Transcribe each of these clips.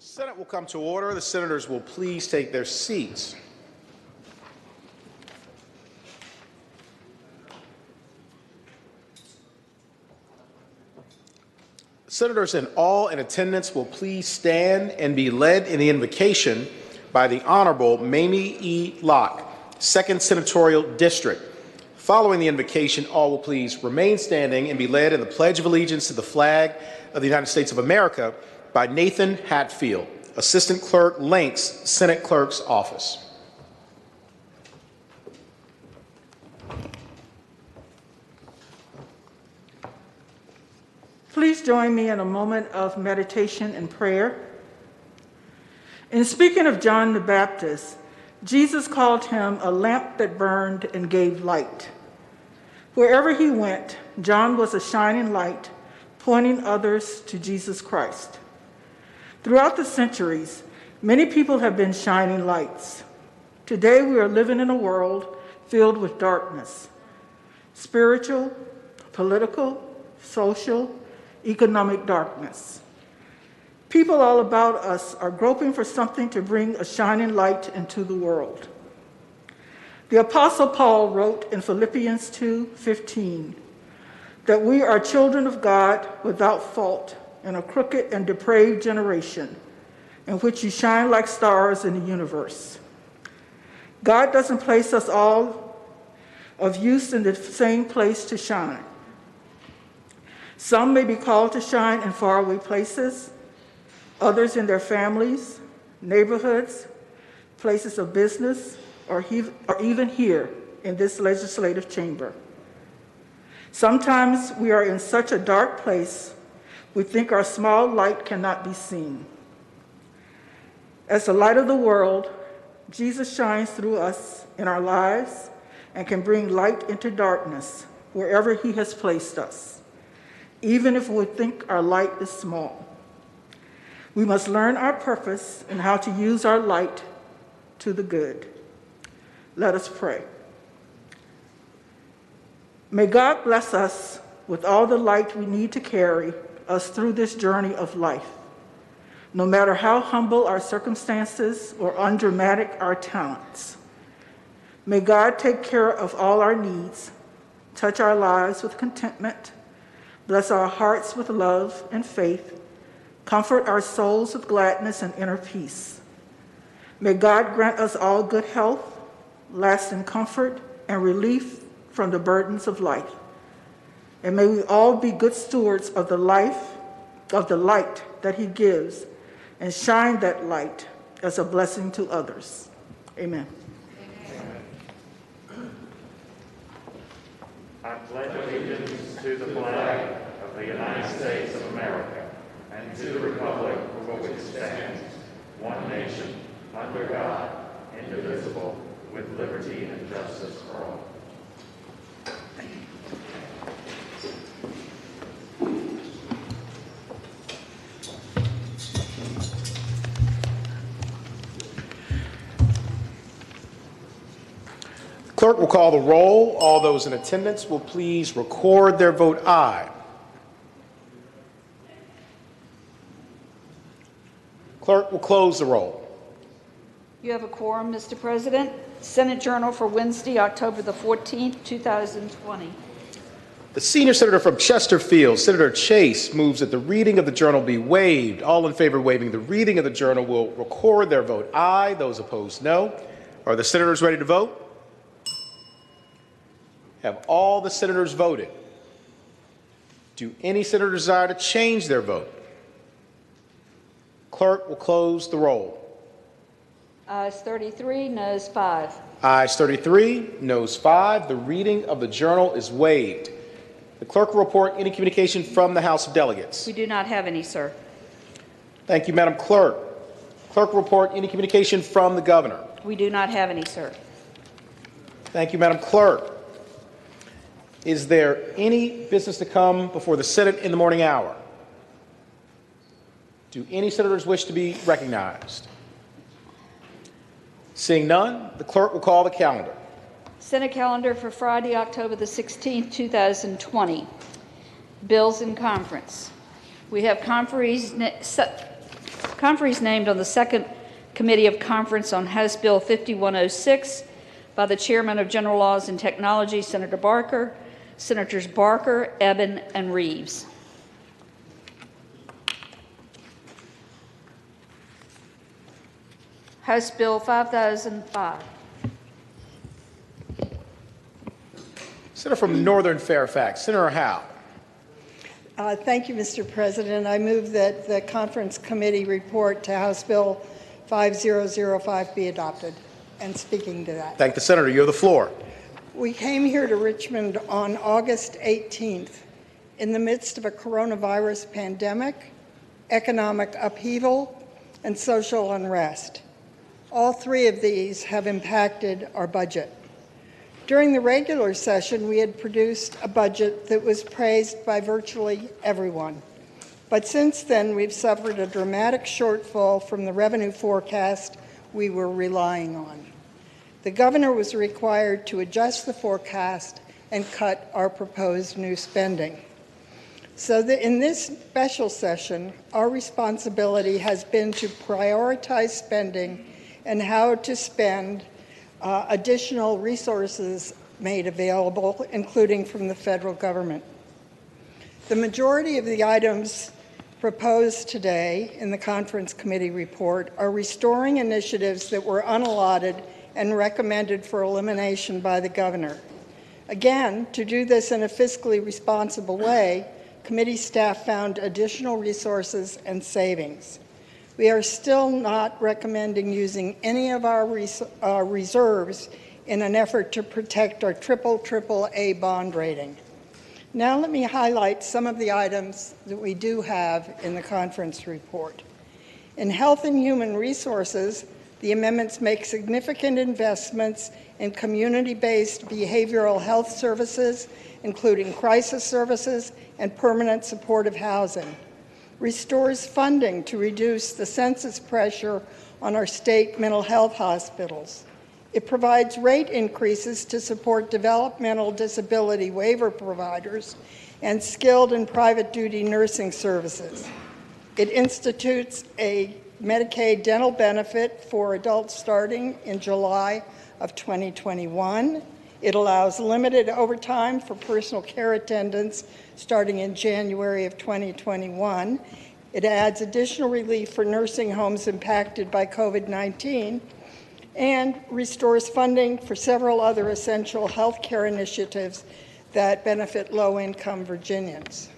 Senate will come to order. The senators will please take their seats. Senators and all in attendance will please stand and be led in the invocation by the Honorable Mamie E. Locke, 2nd Senatorial District. Following the invocation, all will please remain standing and be led in the Pledge of Allegiance to the flag of the United States of America by Nathan Hatfield, Assistant Clerk, Links, Senate Clerk's Office. Please join me in a moment of meditation and prayer. In speaking of John the Baptist, Jesus called him a lamp that burned and gave light. Wherever he went, John was a shining light, pointing others to Jesus Christ. Throughout the centuries, many people have been shining lights. Today, we are living in a world filled with darkness: spiritual, political, social, economic darkness. People all about us are groping for something to bring a shining light into the world. The Apostle Paul wrote in Philippians 2:15 that we are children of God without fault in a crooked and depraved generation in which you shine like stars in the universe. God doesn't place us all of use in the same place to shine. Some may be called to shine in faraway places, others in their families, neighborhoods, places of business, or even here in this legislative chamber. Sometimes we are in such a dark place, we think our small light cannot be seen. As the light of the world, Jesus shines through us in our lives and can bring light into darkness wherever he has placed us, even if we think our light is small. We must learn our purpose and how to use our light to the good. Let us pray. May God bless us with all the light we need to carry us through this journey of life, no matter how humble our circumstances or undramatic our talents. May God take care of all our needs, touch our lives with contentment, bless our hearts with love and faith, comfort our souls with gladness and inner peace. May God grant us all good health, lasting comfort, and relief from the burdens of life. And may we all be good stewards of the light that he gives and shine that light as a blessing to others. Amen. I pledge allegiance to the flag of the United States of America and to the republic for which it stands, one nation, under God, indivisible, with liberty and justice for all. Clerk will call the roll. All those in attendance will please record their vote aye. Clerk will close the roll. You have a quorum, Mr. President. Senate Journal for Wednesday, October the 14th, 2020. The senior senator from Chesterfield, Senator Chase, moves that the reading of the journal be waived. All in favor of waiving the reading of the journal will record their vote aye. Those opposed, no. Are the senators ready to vote? Have all the senators voted? Do any senator desire to change their vote? Clerk will close the roll. Ayes 33, noes 5. Ayes 33, noes 5. The reading of the journal is waived. The clerk will report any communication from the House of Delegates. We do not have any, sir. Thank you, Madam Clerk. Clerk will report any communication from the governor. We do not have any, sir. Thank you, Madam Clerk. Is there any business to come before the Senate in the morning hour? Do any senators wish to be recognized? Seeing none, the clerk will call the calendar. Senate calendar for Friday, October the 16th, 2020. Bills in conference. We have conferees Conferees named on the second Committee of Conference on House Bill 5106 by the Chairman of General Laws and Technology, Senator Barker, Senators Barker, Eben, and Reeves. House Bill 5005. Senator from Northern Fairfax, Senator Howe. Thank you, Mr. President. I move that the conference committee report to House Bill 5005 be adopted. And speaking to that. Thank the Senator. You have the floor. We came here to Richmond on August 18th in the midst of a coronavirus pandemic, economic upheaval, and social unrest. All three of these have impacted our budget. During the regular session, we had produced a budget that was praised by virtually everyone. But since then, we've suffered a dramatic shortfall from the revenue forecast we were relying on. The governor was required to adjust the forecast and cut our proposed new spending. So in this special session, our responsibility has been to prioritize spending and how to spend additional resources made available, including from the federal government. The majority of the items proposed today in the conference committee report are restoring initiatives that were unallotted and recommended for elimination by the governor. Again, to do this in a fiscally responsible way, committee staff found additional resources and savings. We are still not recommending using any of our reserves in an effort to protect our AAA bond rating. Now let me highlight some of the items that we do have in the conference report. In Health and Human Resources, the amendments make significant investments in community-based behavioral health services, including crisis services and permanent supportive housing. Restores funding to reduce the census pressure on our state mental health hospitals. It provides rate increases to support developmental disability waiver providers and skilled and private duty nursing services. It institutes a Medicaid dental benefit for adults starting in July of 2021. It allows limited overtime for personal care attendants starting in January of 2021. It adds additional relief for nursing homes impacted by COVID-19 and restores funding for several other essential health care initiatives that benefit low-income Virginians.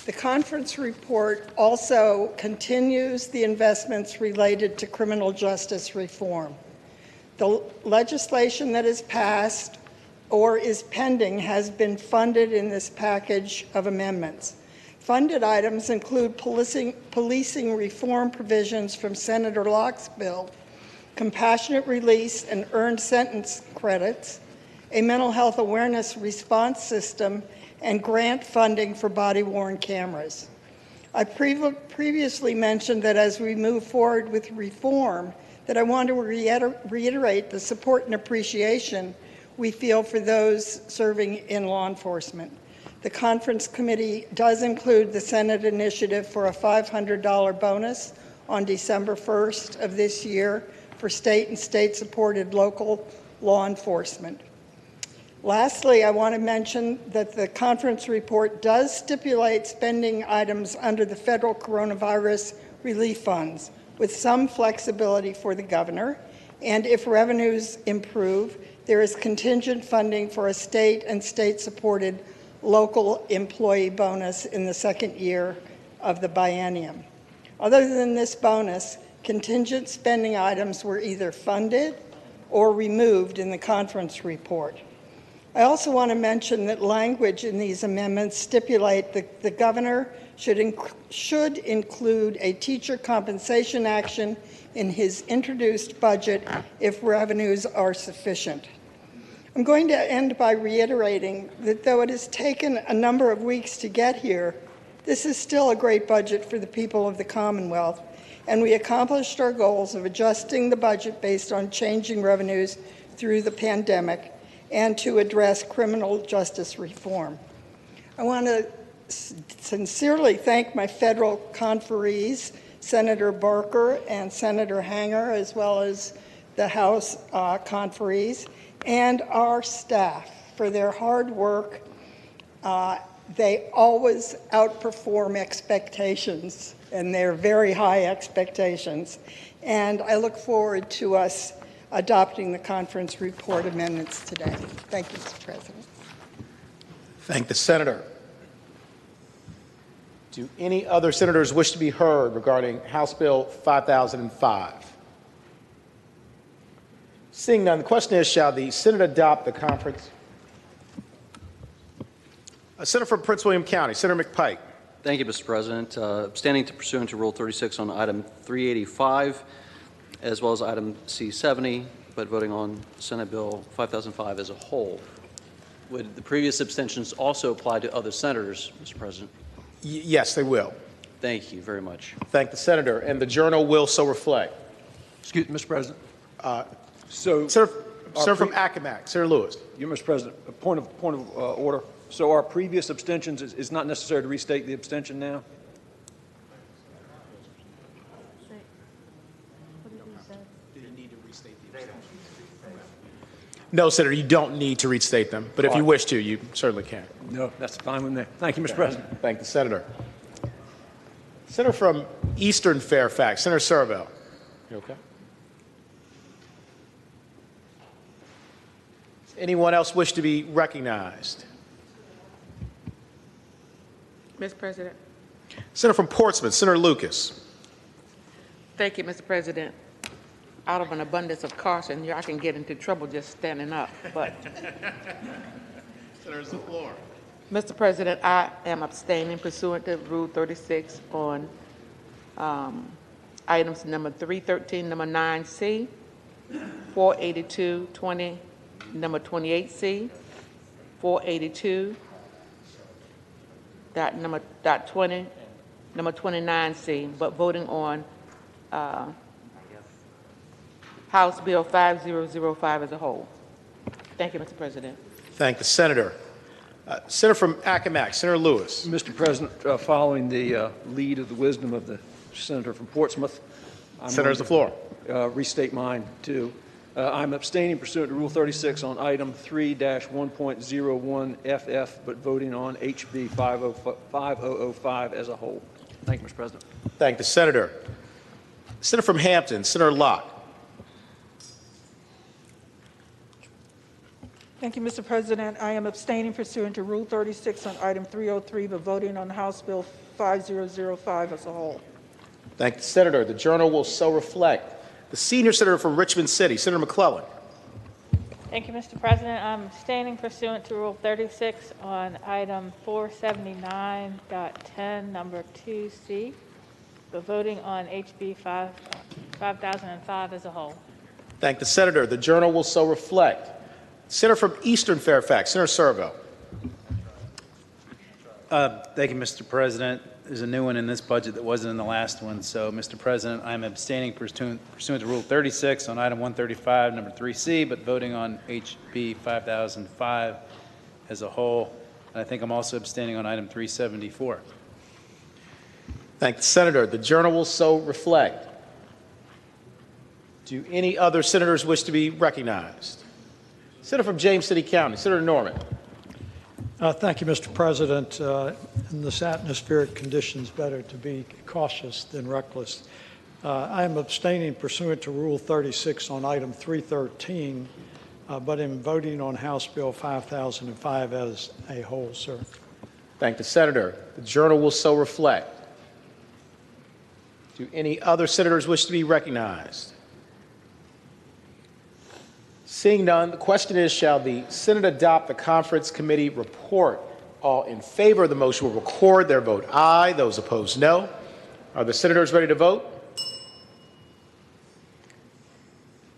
The conference report also continues the investments related to criminal justice reform. The legislation that is passed or is pending has been funded in this package of amendments. Funded items include policing reform provisions from Senator Locke's bill, compassionate release and earned sentence credits, a mental health awareness response system, and grant funding for body-worn cameras. I previously mentioned that as we move forward with reform, that I want to reiterate the support and appreciation we feel for those serving in law enforcement. The conference committee does include the Senate initiative for a $500 bonus on December 1st of this year for state and state-supported local law enforcement. Lastly, I want to mention that the conference report does stipulate spending items under the federal coronavirus relief funds with some flexibility for the governor, and if revenues improve, there is contingent funding for a state and state-supported local employee bonus in the second year of the biennium. Other than this bonus, contingent spending items were either funded or removed in the conference report. I also want to mention that language in these amendments stipulate that the governor should include a teacher compensation action in his introduced budget if revenues are sufficient. I'm going to end by reiterating that though it has taken a number of weeks to get here, this is still a great budget for the people of the Commonwealth, and we accomplished our goals of adjusting the budget based on changing revenues through the pandemic and to address criminal justice reform. I want to sincerely thank my federal conferees, Senator Barker and Senator Hanger, as well as the House conferees, and our staff for their hard work. They always outperform expectations, and they're very high expectations. And I look forward to us adopting the conference report amendments today. Thank you, Mr. President. Thank the senator. Do any other senators wish to be heard regarding House Bill 5005? Seeing none, the question is, shall the Senate adopt the conference? Senator from Prince William County, Senator McPike. Thank you, Mr. President. Abstaining pursuant to Rule 36 on item 385, as well as item C70, but voting on Senate Bill 5005 as a whole. Would the previous abstentions also apply to other senators, Mr. President? Yes, they will. Thank you very much. Thank the senator, and the journal will so reflect. Excuse me, Mr. President. Senator from Accomack, Senator Lewis. Mr. President, a point of order. So our previous abstentions is not necessary to restate the abstention now? No, Senator, you don't need to restate them, but if you wish to, you certainly can. No, that's fine with me. Thank you, Mr. President. Thank the senator. Senator from Eastern Fairfax, Senator Servell. You okay? Does anyone else wish to be recognized? Mr. President. Senator from Portsmouth, Senator Lucas. Thank you, Mr. President. Out of an abundance of caution, I can get into trouble just standing up, but. Senator's the floor. Mr. President, I am abstaining pursuant to Rule 36 on items number 313, number 9C, 482-20, number 28C, 482, number 20, number 29C, but voting on House Bill 5005 as a whole. Thank you, Mr. President. Thank the senator. Senator from Accomack, Senator Lewis. Mr. President, following the lead of the wisdom of the senator from Portsmouth, Senator's the floor. Restate mine, too. I'm abstaining pursuant to Rule 36 on item 3-1.01FF, but voting on HB 5005 as a whole. Thank you, Mr. President. Thank the senator. Senator from Hampton, Senator Locke. Thank you, Mr. President. I am abstaining pursuant to Rule 36 on item 303, but voting on House Bill 5005 as a whole. Thank the senator. The journal will so reflect. The senior senator from Richmond City, Senator McClellan. Thank you, Mr. President. I'm abstaining pursuant to Rule 36 on item 479.10, number 2C, but voting on HB 5005 as a whole. Thank the senator. The journal will so reflect. Senator from Eastern Fairfax, Senator Servell. Thank you, Mr. President. There's a new one in this budget that wasn't in the last one. So, Mr. President, I'm abstaining pursuant to Rule 36 on item 135, number 3C, but voting on HB 5005 as a whole. And I think I'm also abstaining on item 374. Thank the senator. The journal will so reflect. Do any other senators wish to be recognized? Senator from James City County, Senator Norman. Thank you, Mr. President. In this atmospheric conditions, better to be cautious than reckless. I am abstaining pursuant to Rule 36 on item 313, but am voting on House Bill 5005 as a whole, sir. Thank the senator. The journal will so reflect. Do any other senators wish to be recognized? Seeing none, the question is, shall the Senate adopt the conference committee report? All in favor of the motion will record their vote aye. Those opposed, no. Are the senators ready to vote?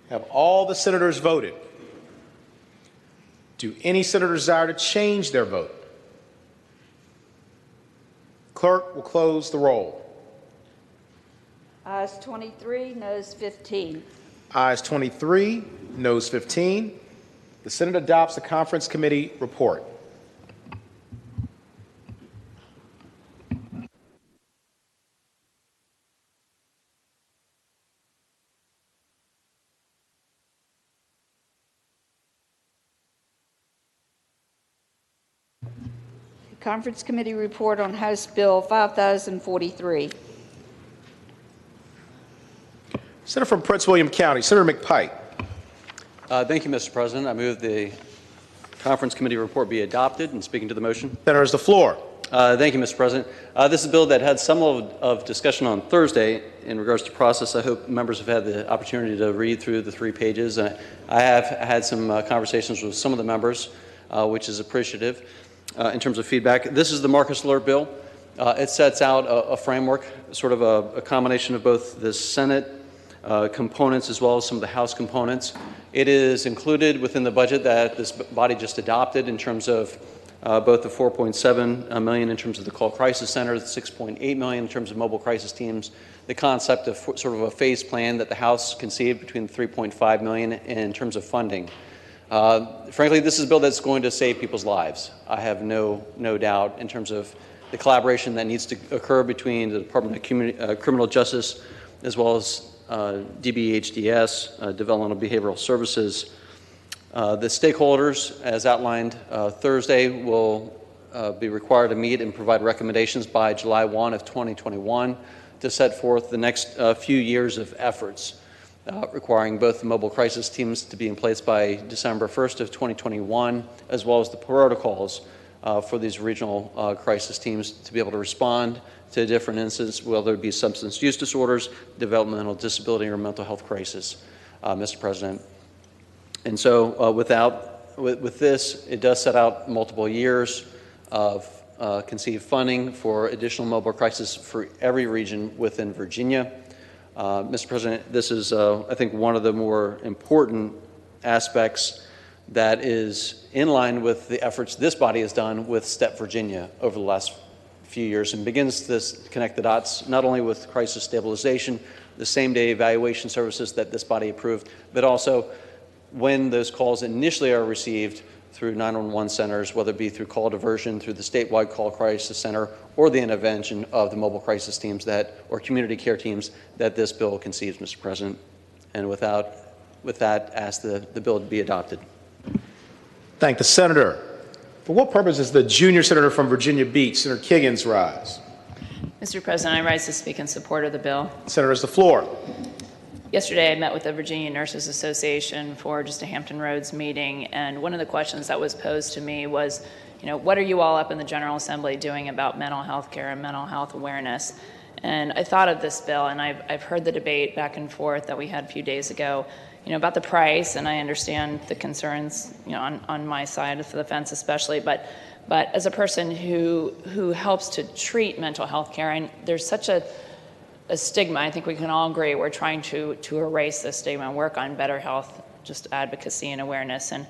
Have all the senators voted? Do any senators desire to change their vote? Clerk will close the roll. Ayes 23, noes 15. Ayes 23, noes 15. The Senate adopts the conference committee report. Conference Committee report on House Bill 5043. Senator from Prince William County, Senator McPike. Thank you, Mr. President. I move the Conference Committee report be adopted. And speaking to the motion. Senator has the floor. Thank you, Mr. President. This is a bill that had some level of discussion on Thursday in regards to process. I hope members have had the opportunity to read through the 3 pages. I have had some conversations with some of the members, which is appreciative in terms of feedback. This is the Marcus Alert bill. It sets out a framework, sort of a combination of both the Senate components as well as some of the House components. It is included within the budget that this body just adopted in terms of both the $4.7 million in terms of the call crisis center, the $6.8 million in terms of mobile crisis teams, the concept of sort of a phase plan that the House conceived between the $3.5 million in terms of funding. Frankly, this is a bill that's going to save people's lives. I have no doubt in terms of the collaboration that needs to occur between the Department of Criminal Justice as well as DBHDS, Developmental Behavioral Services. The stakeholders, as outlined Thursday, will be required to meet and provide recommendations by July 1 of 2021 to set forth the next few years of efforts, requiring both the mobile crisis teams to be in place by December 1st of 2021, as well as the protocols for these regional crisis teams to be able to respond to different incidents, whether it be substance use disorders, developmental disability, or mental health crisis, Mr. President. And so with this, it does set out multiple years of conceived funding for additional mobile crisis for every region within Virginia. Mr. President, this is, I think, one of the more important aspects that is in line with the efforts this body has done with STEP Virginia over the last few years, and begins to connect the dots not only with crisis stabilization, the same-day evaluation services that this body approved, but also when those calls initially are received through 911 centers, whether it be through call diversion, through the statewide call crisis center, or the intervention of the mobile crisis teams or community care teams that this bill conceives, Mr. President. And with that, ask the bill to be adopted. Thank the senator. For what purpose is the junior senator from Virginia Beach, Senator Kiggins, rise? Mr. President, I rise to speak in support of the bill. Senator has the floor. Yesterday, I met with the Virginia Nurses Association for just a Hampton Roads meeting, and one of the questions that was posed to me was, what are you all up in the General Assembly doing about mental health care and mental health awareness? And I thought of this bill, and I've heard the debate back and forth that we had a few days ago, about the price, and I understand the concerns, on my side of the fence especially, but as a person who helps to treat mental health care, and there's such a stigma. I think we can all agree we're trying to erase this stigma and work on better health, just advocacy and awareness. And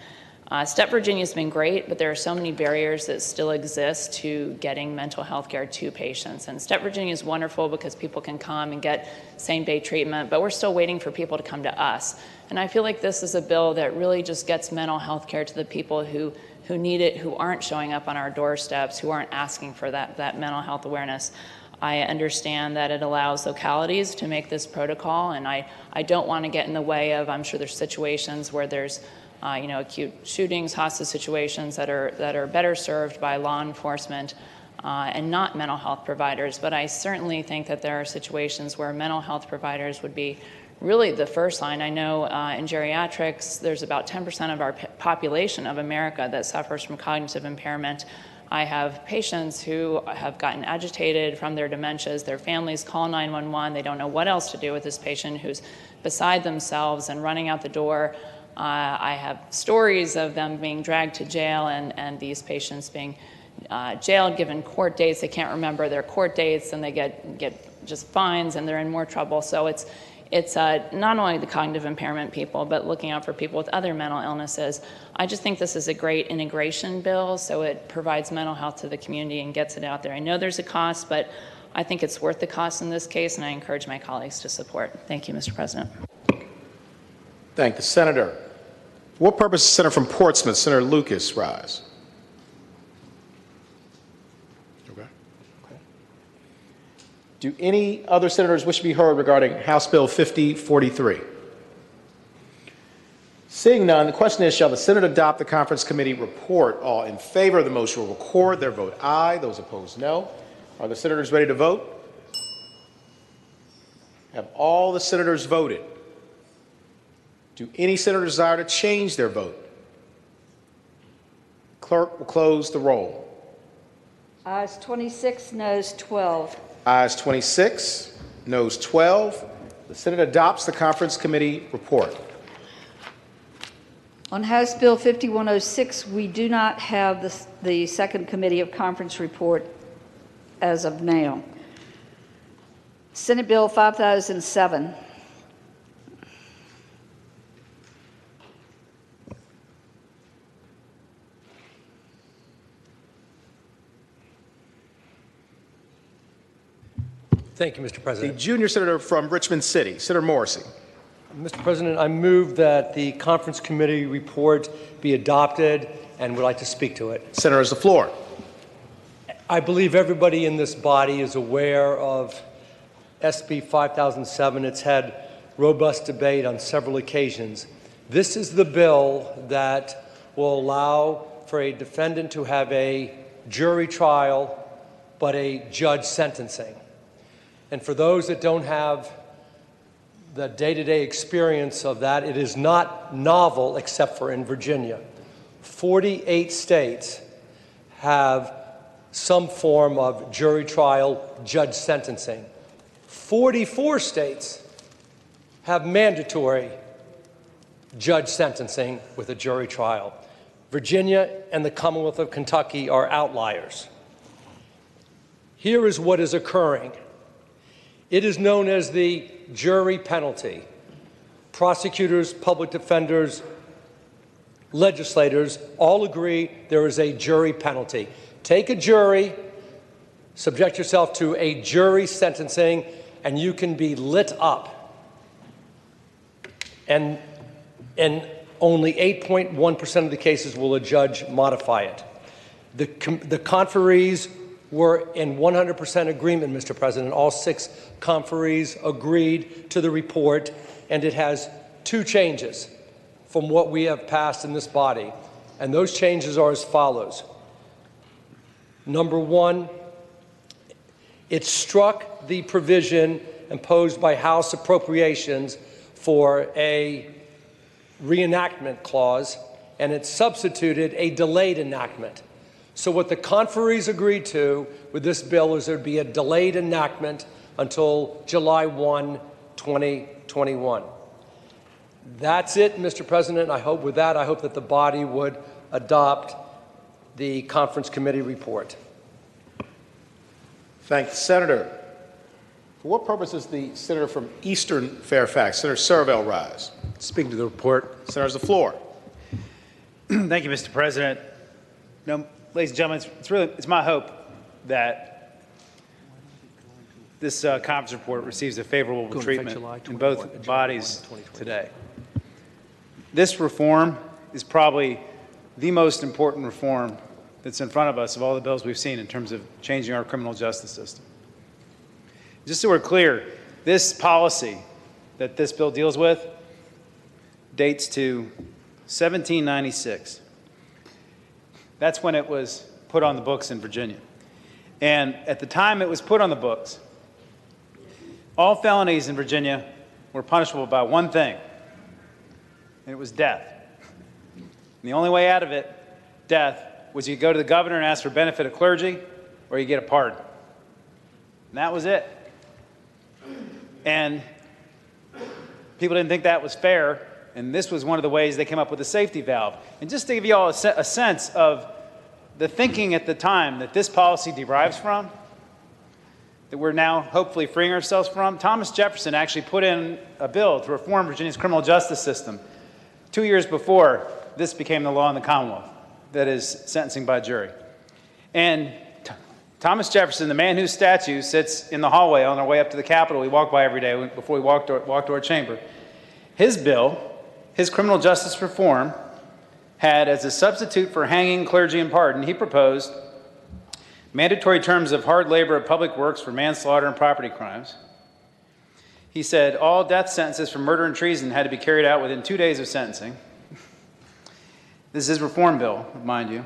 STEP Virginia has been great, but there are so many barriers that still exist to getting mental health care to patients. And STEP Virginia is wonderful because people can come and get same-day treatment, but we're still waiting for people to come to us. And I feel like this is a bill that really just gets mental health care to the people who need it, who aren't showing up on our doorsteps, who aren't asking for that mental health awareness. I understand that it allows localities to make this protocol, and I don't want to get in the way of, I'm sure there's situations where there's acute shootings, hostage situations that are better served by law enforcement and not mental health providers. But I certainly think that there are situations where mental health providers would be really the first line. I know in geriatrics, there's about 10% of our population of America that suffers from cognitive impairment. I have patients who have gotten agitated from their dementias. Their families call 911. They don't know what else to do with this patient who's beside themselves and running out the door. I have stories of them being dragged to jail and these patients being jailed, given court dates. They can't remember their court dates, and they get just fines, and they're in more trouble. So it's not only the cognitive impairment people, but looking out for people with other mental illnesses. I just think this is a great integration bill, so it provides mental health to the community and gets it out there. I know there's a cost, but I think it's worth the cost in this case, and I encourage my colleagues to support. Thank you, Mr. President. Thank the senator. For what purpose is the senator from Portsmouth, Senator Lucas, rise? Okay. Do any other senators wish to be heard regarding House Bill 5043? Seeing none, the question is, shall the Senate adopt the conference committee report? All in favor of the motion will record their vote aye. Those opposed, no. Are the senators ready to vote? Have all the senators voted? Do any senators desire to change their vote? Clerk will close the roll. Ayes 26, noes 12. Ayes 26, noes 12. The Senate adopts the conference committee report. On House Bill 5106, we do not have the second committee of conference report as of now. Senate Bill 5007. Thank you, Mr. The President. junior senator from Richmond City, Senator Morrissey. Mr. President, I move that the conference committee report be adopted and would like to speak to it. Senator has the floor. I believe everybody in this body is aware of SB 5007. It's had robust debate on several occasions. This is the bill that will allow for a defendant to have a jury trial but a judge sentencing. And for those that don't have the day-to-day experience of that, it is not novel except for in Virginia. 48 states have some form of jury trial, judge sentencing. 44 states have mandatory judge sentencing with a jury trial. Virginia and the Commonwealth of Kentucky are outliers. Here is what is occurring. It is known as the jury penalty. Prosecutors, public defenders, legislators all agree there is a jury penalty. Take a jury, subject yourself to a jury sentencing, and you can be lit up. And only 8.1% of the cases will a judge modify it. The conferees were in 100% agreement, Mr. President. All 6 conferees agreed to the report, and it has 2 changes from what we have passed in this body. And those changes are as follows. Number 1, it struck the provision imposed by House appropriations for a reenactment clause, and it substituted a delayed enactment. So what the conferees agreed to with this bill is there'd be a delayed enactment until July 1, 2021. That's it, Mr. President. I hope that the body would adopt the conference committee report. Thank the senator. For what purpose is the senator from Eastern Fairfax, Senator Servell, rise? Speaking to the report. Senator has the floor. Thank you, Mr. President. Ladies and gentlemen, it's my hope that this conference report receives a favorable treatment in both bodies today. This reform is probably the most important reform that's in front of us of all the bills we've seen in terms of changing our criminal justice system. Just so we're clear, this policy that this bill deals with dates to 1796. That's when it was put on the books in Virginia. And at the time it was put on the books, all felonies in Virginia were punishable by one thing, and it was death. And the only way out of it, death, was you go to the governor and ask for benefit of clergy, or you get a pardon. And that was it. And people didn't think that was fair, and this was one of the ways they came up with a safety valve. And just to give you all a sense of the thinking at the time that this policy derives from, that we're now hopefully freeing ourselves from, Thomas Jefferson actually put in a bill to reform Virginia's criminal justice system 2 years before this became the law in the Commonwealth, that is sentencing by jury. And Thomas Jefferson, the man whose statue sits in the hallway on our way up to the Capitol we walk by every day before we walk to our chamber, his bill, his criminal justice reform, had as a substitute for hanging, clergy, and pardon, he proposed mandatory terms of hard labor at public works for manslaughter and property crimes. He said all death sentences for murder and treason had to be carried out within 2 days of sentencing. This is reform bill, mind you.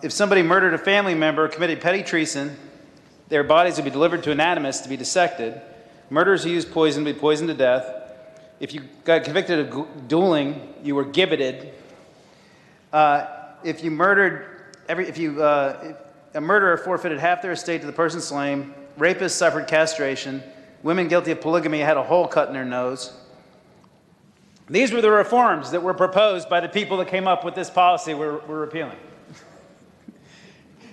If somebody murdered a family member, committed petty treason, their bodies would be delivered to anatomists to be dissected. Murderers who used poison would be poisoned to death. If you got convicted of dueling, you were gibbeted. If a murderer forfeited half their estate to the person slain. Rapists suffered castration. Women guilty of polygamy had a hole cut in their nose. These were the reforms that were proposed by the people that came up with this policy we're repealing.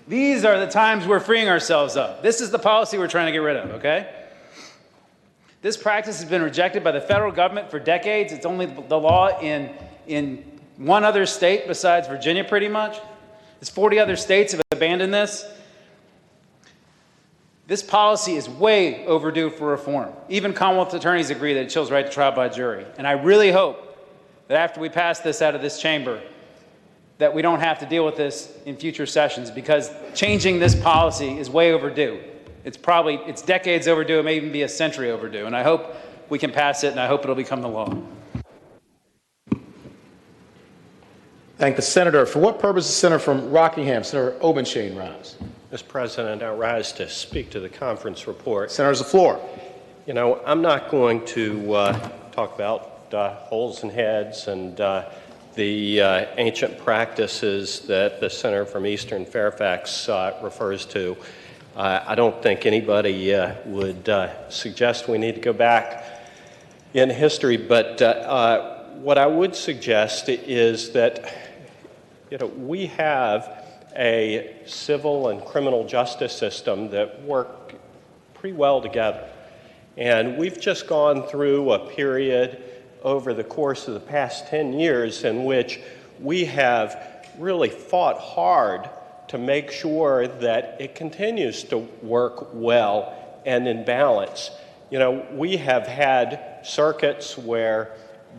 These are the times we're freeing ourselves of. This is the policy we're trying to get rid of, okay? This practice has been rejected by the federal government for decades. It's only the law in one other state besides Virginia, pretty much. There's 40 other states have abandoned this. This policy is way overdue for reform. Even Commonwealth attorneys agree that it chills right to trial by jury. And I really hope that after we pass this out of this chamber, that we don't have to deal with this in future sessions, because changing this policy is way overdue. It's decades overdue. It may even be a century overdue. And I hope we can pass it, and I hope it'll become the law. Thank the senator. For what purpose the senator from Rockingham, Senator Obenshain, rise? Mr. President, I rise to speak to the conference report. Senator's the floor. You know, I'm not going to talk about holes in heads and the ancient practices that the senator from Eastern Fairfax refers to. I don't think anybody would suggest we need to go back in history, but what I would suggest is that, you know, we have a civil and criminal justice system that work pretty well together. And we've just gone through a period over the course of the past 10 years in which we have really fought hard to make sure that it continues to work well and in balance. You know, we have had circuits where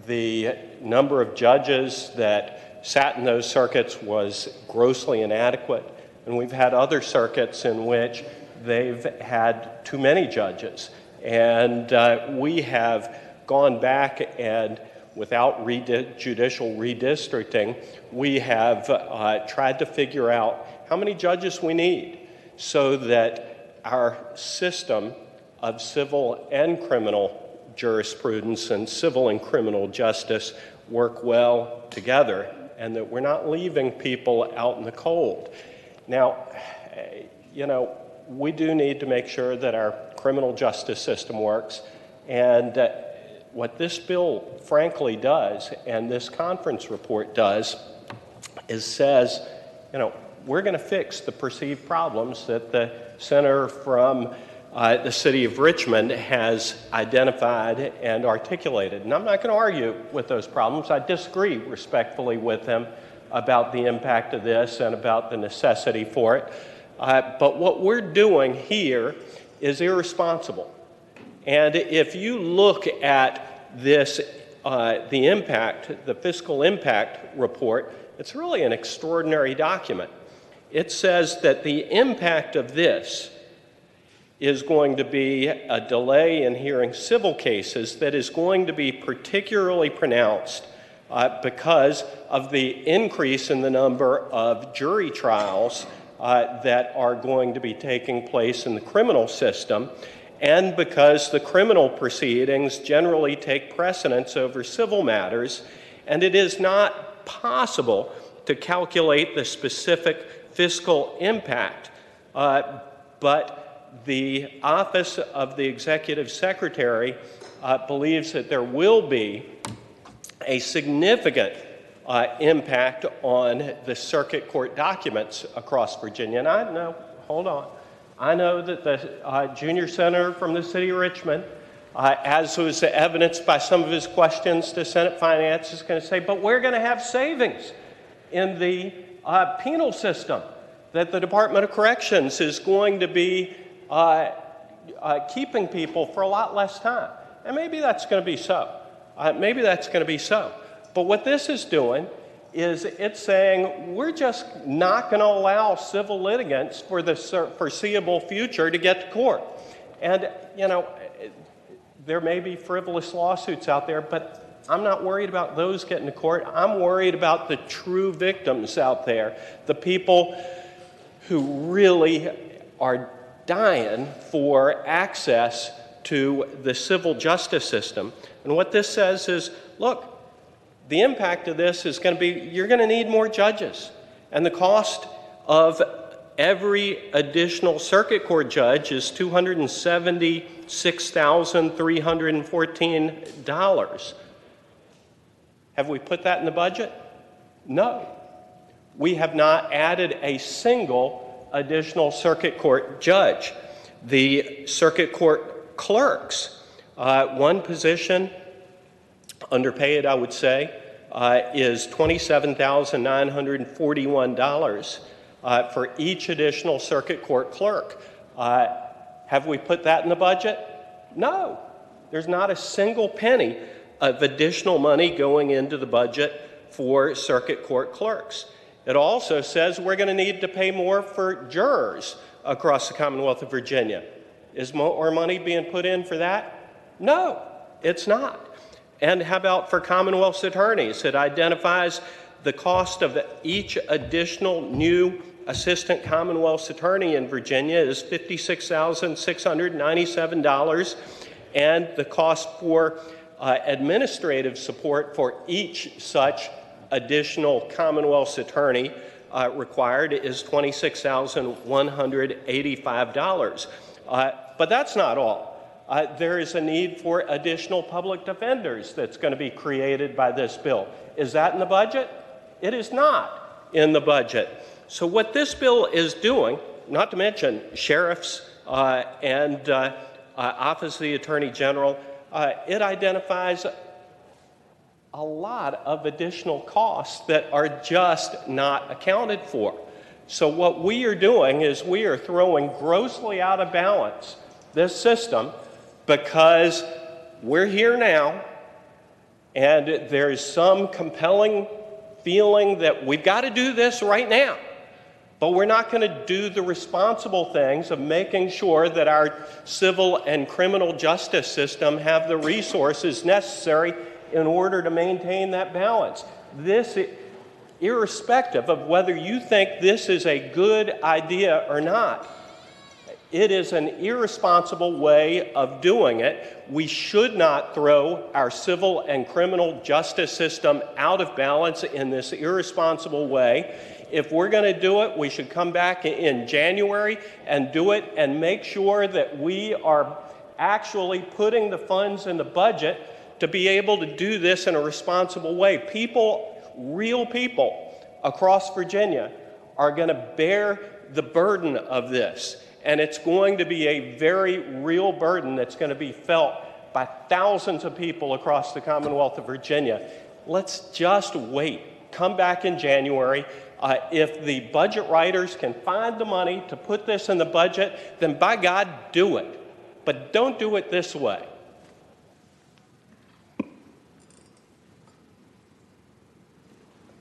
the number of judges that sat in those circuits was grossly inadequate, and we've had other circuits in which they've had too many judges. And we have gone back and, without judicial redistricting, we have tried to figure out how many judges we need so that our system of civil and criminal jurisprudence and civil and criminal justice work well together, and that we're not leaving people out in the cold. Now, you know, we do need to make sure that our criminal justice system works, and what this bill frankly does, and this conference report does, is says, you know, we're going to fix the perceived problems that the senator from the city of Richmond has identified and articulated. And I'm not going to argue with those problems. I disagree respectfully with him about the impact of this and about the necessity for it. But what we're doing here is irresponsible. And if you look at this, the impact, the fiscal impact report, it's really an extraordinary document. It says that the impact of this is going to be a delay in hearing civil cases that is going to be particularly pronounced because of the increase in the number of jury trials that are going to be taking place in the criminal system, and because the criminal proceedings generally take precedence over civil matters, and it is not possible to calculate the specific fiscal impact, but the Office of the Executive Secretary believes that there will be a significant impact on the circuit court documents across Virginia. And I know, hold on, I know that the junior senator from the city of Richmond, as was evidenced by some of his questions to Senate Finance, is going to say, but we're going to have savings in the penal system, that the Department of Corrections is going to be keeping people for a lot less time. And maybe that's going to be so. Maybe that's going to be so. But what this is doing is it's saying we're just not going to allow civil litigants for the foreseeable future to get to court. And, you know, there may be frivolous lawsuits out there, but I'm not worried about those getting to court. I'm worried about the true victims out there, the people who really are dying for access to the civil justice system. And what this says is, look, the impact of this is going to be, you're going to need more judges. And the cost of every additional circuit court judge is $276,314. Have we put that in the budget? No. We have not added a single additional circuit court judge. The circuit court clerks, one position, underpaid I would say, is $27,941 for each additional circuit court clerk. Have we put that in the budget? No. There's not a single penny of additional money going into the budget for circuit court clerks. It also says we're going to need to pay more for jurors across the Commonwealth of Virginia. Is more money being put in for that? No, it's not. And how about for Commonwealth's attorneys? It identifies the cost of each additional new assistant Commonwealth's attorney in Virginia is $56,697, and the cost for administrative support for each such additional Commonwealth's attorney required is $26,185. But that's not all. There is a need for additional public defenders that's going to be created by this bill. Is that in the budget? It is not in the budget. So what this bill is doing, not to mention sheriffs and Office of the Attorney General, it identifies a lot of additional costs that are just not accounted for. So what we are doing is we are throwing grossly out of balance this system because we're here now and there's some compelling feeling that we've got to do this right now. But we're not going to do the responsible things of making sure that our civil and criminal justice system have the resources necessary in order to maintain that balance. This, irrespective of whether you think this is a good idea or not, it is an irresponsible way of doing it. We should not throw our civil and criminal justice system out of balance in this irresponsible way. If we're going to do it, we should come back in January and do it and make sure that we are actually putting the funds in the budget to be able to do this in a responsible way. People, real people across Virginia are going to bear the burden of this. And it's going to be a very real burden that's going to be felt by thousands of people across the Commonwealth of Virginia. Let's just wait. Come back in January. If the budget writers can find the money to put this in the budget, then by God, do it. But don't do it this way.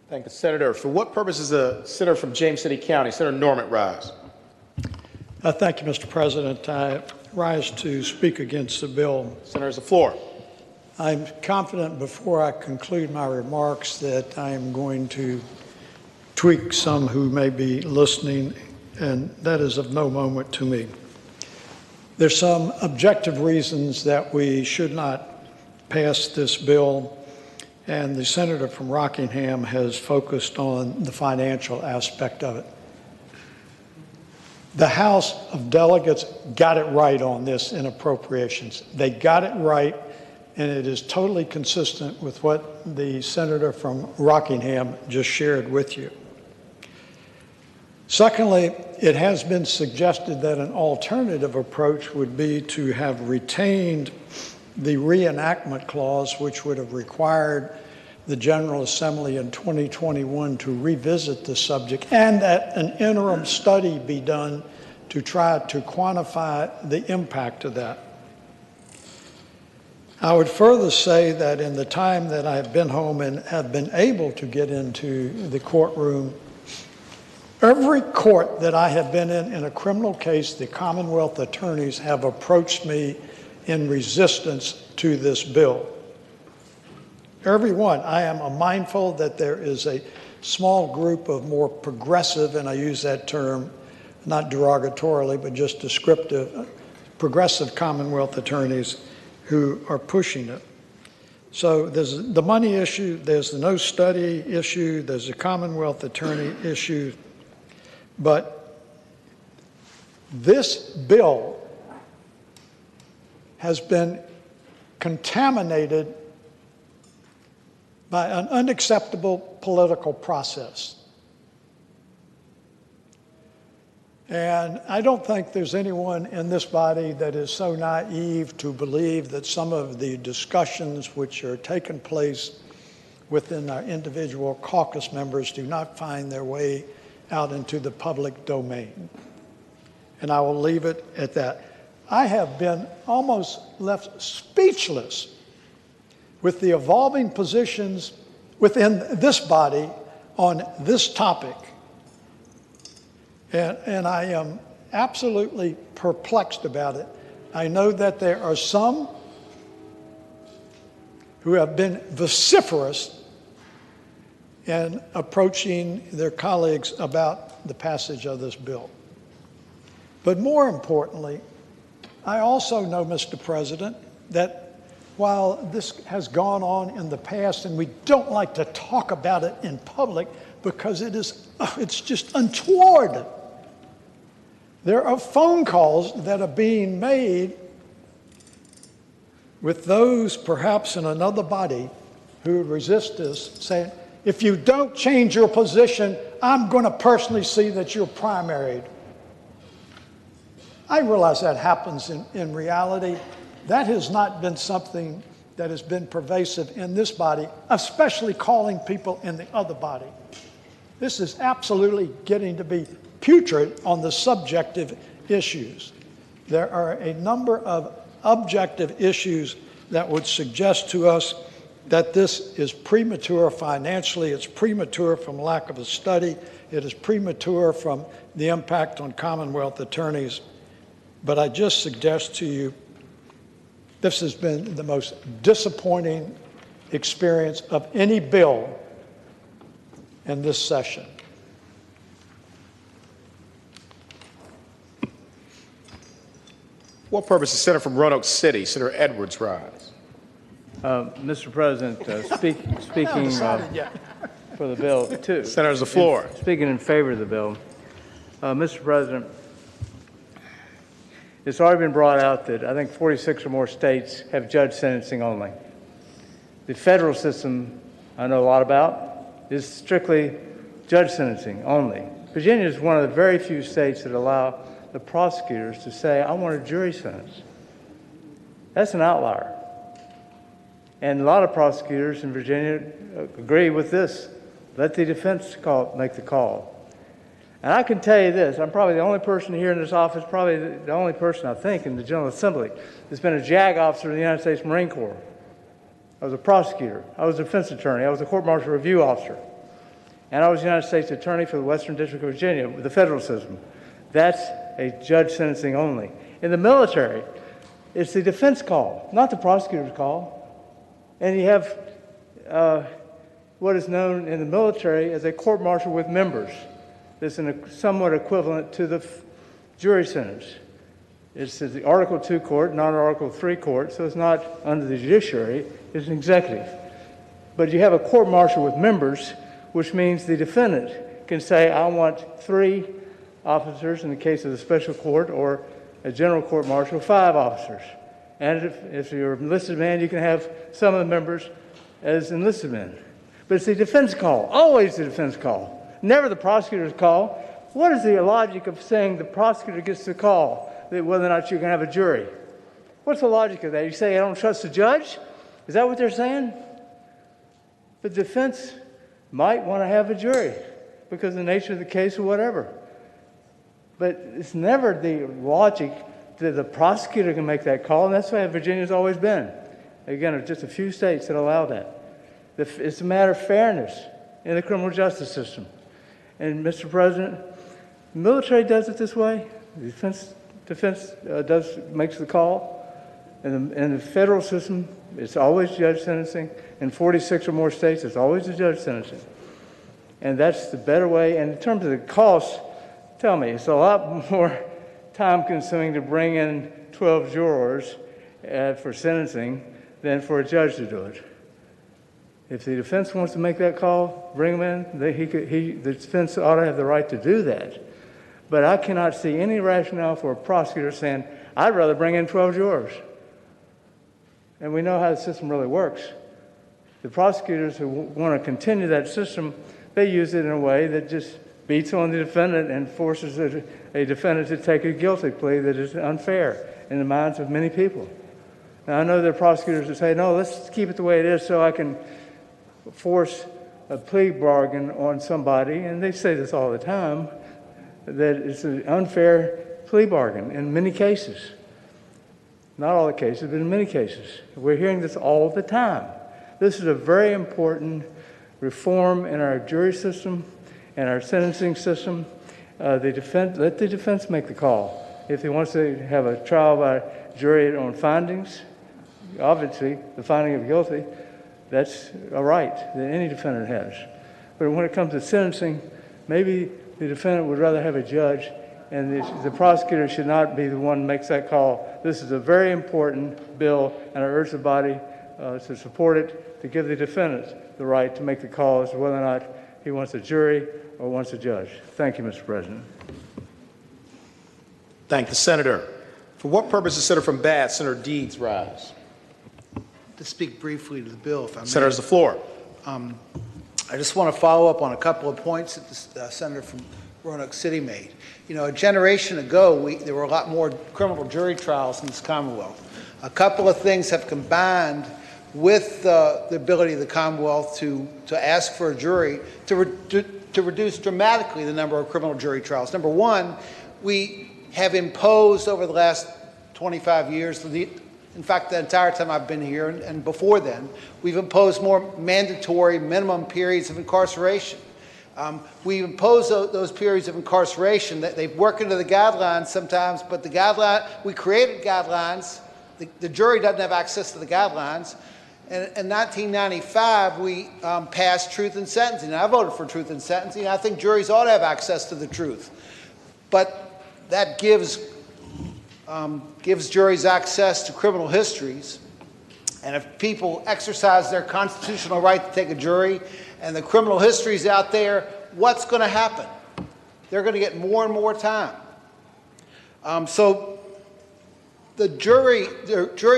Thank you, Senator. For what purpose is the senator from James City County, Senator Norman, rise? Thank you, Mr. President. I rise to speak against the bill. Senator, has the floor. I'm confident before I conclude my remarks that I am going to tweak some who may be listening, and that is of no moment to me. There's some objective reasons that we should not pass this bill, and the senator from Rockingham has focused on the financial aspect of it. The House of Delegates got it right on this in appropriations. They got it right, and it is totally consistent with what the senator from Rockingham just shared with you. Secondly, it has been suggested that an alternative approach would be to have retained the reenactment clause, which would have required the General Assembly in 2021 to revisit the subject, and that an interim study be done to try to quantify the impact of that. I would further say that in the time that I have been home and have been able to get into the courtroom, every court that I have been in a criminal case, the Commonwealth attorneys have approached me in resistance to this bill. everyone. I am mindful that there is a small group of more progressive, and I use that term not derogatorily, but just descriptive, progressive Commonwealth attorneys who are pushing it. So there's the money issue, there's the no study issue, there's the Commonwealth attorney issue, but this bill has been contaminated by an unacceptable political process. And I don't think there's anyone in this body that is so naive to believe that some of the discussions which are taking place within our individual caucus members do not find their way out into the public domain. And I will leave it at that. I have been almost left speechless with the evolving positions within this body on this topic. And I am absolutely perplexed about it. I know that there are some who have been vociferous in approaching their colleagues about the passage of this bill. But more importantly, I also know, Mr. President, that while this has gone on in the past and we don't like to talk about it in public because it's just untoward. There are phone calls that are being made with those perhaps in another body who resist this, saying, if you don't change your position, I'm going to personally see that you're primaried. I realize that happens in reality. That has not been something that has been pervasive in this body, especially calling people in the other body. This is absolutely getting to be putrid on the subjective issues. There are a number of objective issues that would suggest to us that this is premature financially, it's premature from lack of a study, it is premature from the impact on Commonwealth attorneys. But I just suggest to you, this has been the most disappointing experience of any bill in this session. What purpose is Senator from Roanoke City, Senator Edwards rise? Mr. President, speaking for the bill, too. Senator's the floor. Speaking in favor of the bill, Mr. President, it's already been brought out that I think 46 or more states have judge sentencing only. The federal system I know a lot about is strictly judge sentencing only. Virginia is one of the very few states that allow the prosecutors to say, I want a jury sentence. That's an outlier. And a lot of prosecutors in Virginia agree with this. Let the defense make the call. And I can tell you this, I'm probably the only person here in this office, probably the only person I think in the General Assembly that's been a JAG officer in the United States Marine Corps. I was a prosecutor, I was a defense attorney, I was a court-martial review officer, and I was a United States Attorney for the Western District of Virginia with the federal system. That's a judge sentencing only. In the military, it's the defense call, not the prosecutor's call. And you have what is known in the military as a court-martial with members. That's somewhat equivalent to the jury sentence. It's the Article II court, not an Article III court, so it's not under the judiciary, it's an executive. But you have a court-martial with members, which means the defendant can say, I want 3 officers in the case of the special court, or a general court-martial, 5 officers. And if you're an enlisted man, you can have some of the members as enlisted men. But it's the defense call, always the defense call, never the prosecutor's call. What is the logic of saying the prosecutor gets the call, that whether or not you can have a jury? What's the logic of that? You say, I don't trust the judge? Is that what they're saying? The defense might want to have a jury because of the nature of the case or whatever. But it's never the logic that the prosecutor can make that call, and that's why Virginia's always been. Again, there's just a few states that allow that. It's a matter of fairness in the criminal justice system. And Mr. President, the military does it this way. The defense makes the call. In the federal system, it's always judge sentencing. In 46 or more states, it's always the judge sentencing. And that's the better way. And in terms of the cost, tell me, it's a lot more time-consuming to bring in 12 jurors for sentencing than for a judge to do it. If the defense wants to make that call, bring them in. The defense ought to have the right to do that. But I cannot see any rationale for a prosecutor saying, I'd rather bring in 12 jurors. And we know how the system really works. The prosecutors who want to continue that system, they use it in a way that just beats on the defendant and forces a defendant to take a guilty plea that is unfair in the minds of many people. Now, I know there are prosecutors that say, no, let's keep it the way it is so I can force a plea bargain on somebody, and they say this all the time, that it's an unfair plea bargain in many cases. Not all the cases, but in many cases. We're hearing this all the time. This is a very important reform in our jury system and our sentencing system. Let the defense make the call. If he wants to have a trial by jury on findings, obviously the finding of guilty, that's a right that any defendant has. But when it comes to sentencing, maybe the defendant would rather have a judge, and the prosecutor should not be the one who makes that call. This is a very important bill, and I urge the body to support it, to give the defendant the right to make the call as to whether or not he wants a jury or wants a judge. Thank you, Mr. President. Thank the senator. For what purpose does Senator from Bath, Senator Deeds, rise? To speak briefly to the bill, if I may. Senator has the floor. I just want to follow up on a couple of points that the senator from Roanoke City made. You know, a generation ago, there were a lot more criminal jury trials in this Commonwealth. A couple of things have combined with the ability of the Commonwealth to ask for a jury to reduce dramatically the number of criminal jury trials. Number one, we have imposed over the last 25 years, in fact, the entire time I've been here and before then, we've imposed more mandatory minimum periods of incarceration. We impose those periods of incarceration that they work into the guidelines sometimes, but we created guidelines. The jury doesn't have access to the guidelines. And in 1995, we passed truth in sentencing. And I voted for truth in sentencing. I think juries ought to have access to the truth. But that gives juries access to criminal histories. And if people exercise their constitutional right to take a jury and the criminal histories out there, what's going to happen? They're going to get more and more time. So the jury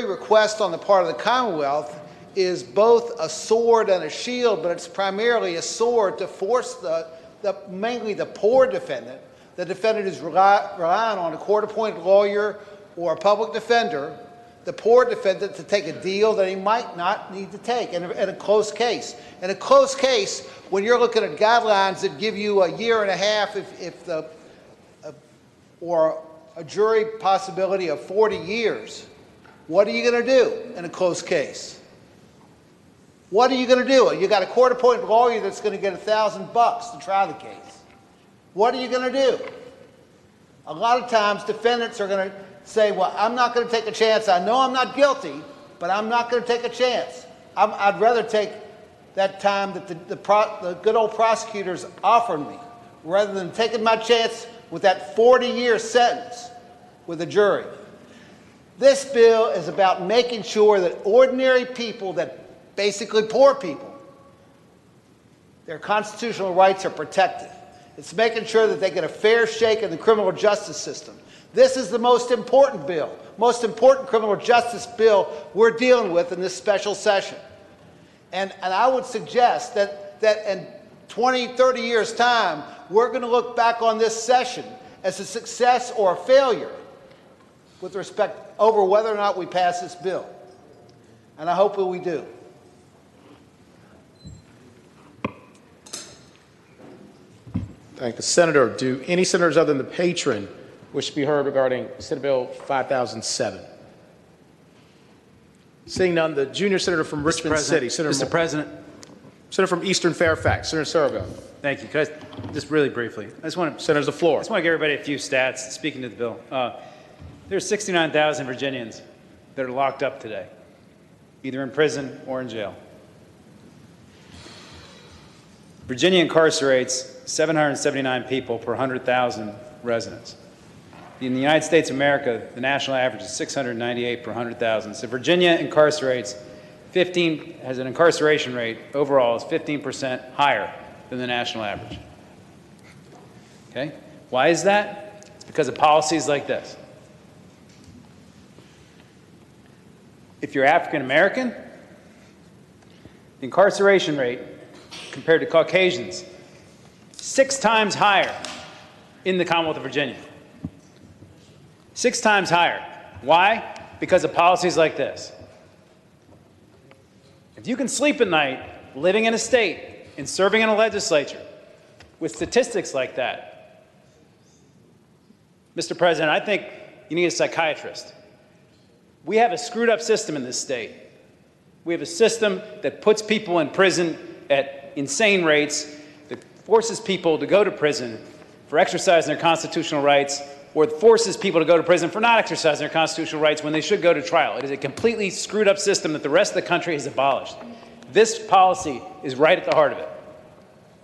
request on the part of the Commonwealth is both a sword and a shield, but it's primarily a sword to force mainly the poor defendant, the defendant who's relying on a court-appointed lawyer or a public defender, the poor defendant to take a deal that he might not need to take in a close case. In a close case, when you're looking at guidelines that give you a year and a half or a jury possibility of 40 years, what are you going to do in a close case? What are you going to do? You got a court-appointed lawyer that's going to get $1,000 to try the case. What are you going to do? A lot of times defendants are going to say, well, I'm not going to take a chance. I know I'm not guilty, but I'm not going to take a chance. I'd rather take that time that the good old prosecutors offered me rather than taking my chance with that 40-year sentence with a jury. This bill is about making sure that ordinary people, that basically poor people, their constitutional rights are protected. It's making sure that they get a fair shake in the criminal justice system. This is the most important bill, most important criminal justice bill we're dealing with in this special session. And I would suggest that in 20, 30 years' time, we're going to look back on this session as a success or a failure with respect over whether or not we pass this bill. And I hope that we do. Thank the senator. Do any senators other than the patron wish to be heard regarding Senate Bill 5007? Seeing none, the junior senator from Richmond City, Mr. President. Senator from Eastern Fairfax, Senator Sorogo. Thank you. Could I, just really briefly, I just want to Senator's the floor. I just want to give everybody a few stats speaking to the bill. There's 69,000 Virginians that are locked up today, either in prison or in jail. Virginia incarcerates 779 people per 100,000 residents. In the United States of America, the national average is 698 per 100,000. So Virginia incarcerates has an incarceration rate overall is 15% higher than the national average. Okay? Why is that? It's because of policies like this. If you're African American, the incarceration rate compared to Caucasians, 6 times higher in the Commonwealth of Virginia. 6 times higher. Why? Because of policies like this. If you can sleep at night living in a state and serving in a legislature with statistics like that, Mr. President, I think you need a psychiatrist. We have a screwed up system in this state. We have a system that puts people in prison at insane rates, that forces people to go to prison for exercising their constitutional rights, or forces people to go to prison for not exercising their constitutional rights when they should go to trial. It is a completely screwed up system that the rest of the country has abolished. This policy is right at the heart of it.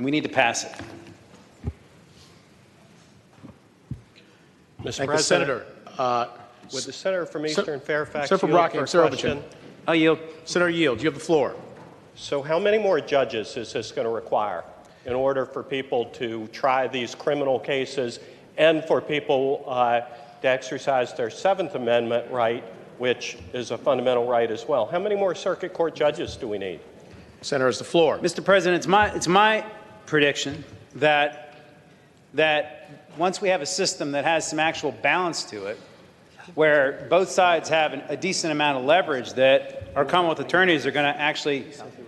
We need to pass it. Mr. Thank President, the Senator. would the Senator from Eastern Fairfax Senator from yield Rockingham, for a Senator question? Overton. I'll yield. Senator Yield, you have the floor. So how many more judges is this going to require in order for people to try these criminal cases and for people to exercise their Seventh Amendment right, which is a fundamental right as well? How many more circuit court judges do we need? Senator has the floor. Mr. President, it's my prediction that once we have a system that has some actual balance to it, where both sides have a decent amount of leverage, that our Commonwealth attorneys are going to actually,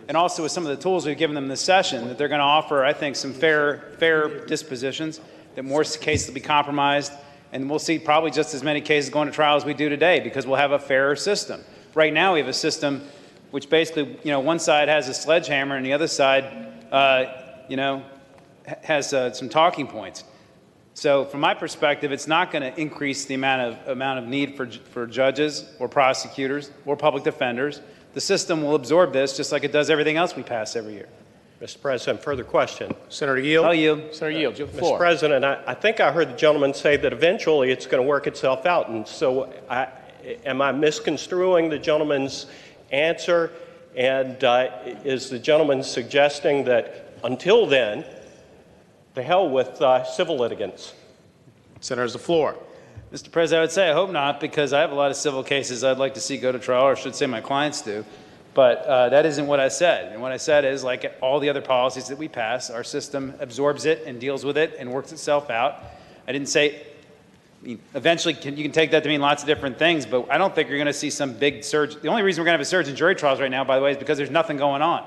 and also with some of the tools we've given them this session, that they're going to offer, I think, some fair dispositions, that more cases will be compromised, and we'll see probably just as many cases going to trial as we do today, because we'll have a fairer system. Right now we have a system which basically, one side has a sledgehammer and the other side, has some talking points. So from my perspective, it's not going to increase the amount of need for judges or prosecutors or public defenders. The system will absorb this just like it does everything else we pass every year. Mr. President, further question. Senator Yield. I'll yield. Senator Yield, you have the floor. Mr. President, I think I heard the gentleman say that eventually it's going to work itself out. And so am I misconstruing the gentleman's answer? And is the gentleman suggesting that until then, to hell with civil litigants? Senator has the floor. Mr. President, I would say I hope not, because I have a lot of civil cases I'd like to see go to trial, or I should say my clients do. But that isn't what I said. And what I said is, like all the other policies that we pass, our system absorbs it and deals with it and works itself out. I didn't say, eventually you can take that to mean lots of different things, but I don't think you're going to see some big surge. The only reason we're going to have a surge in jury trials right now, by the way, is because there's nothing going on.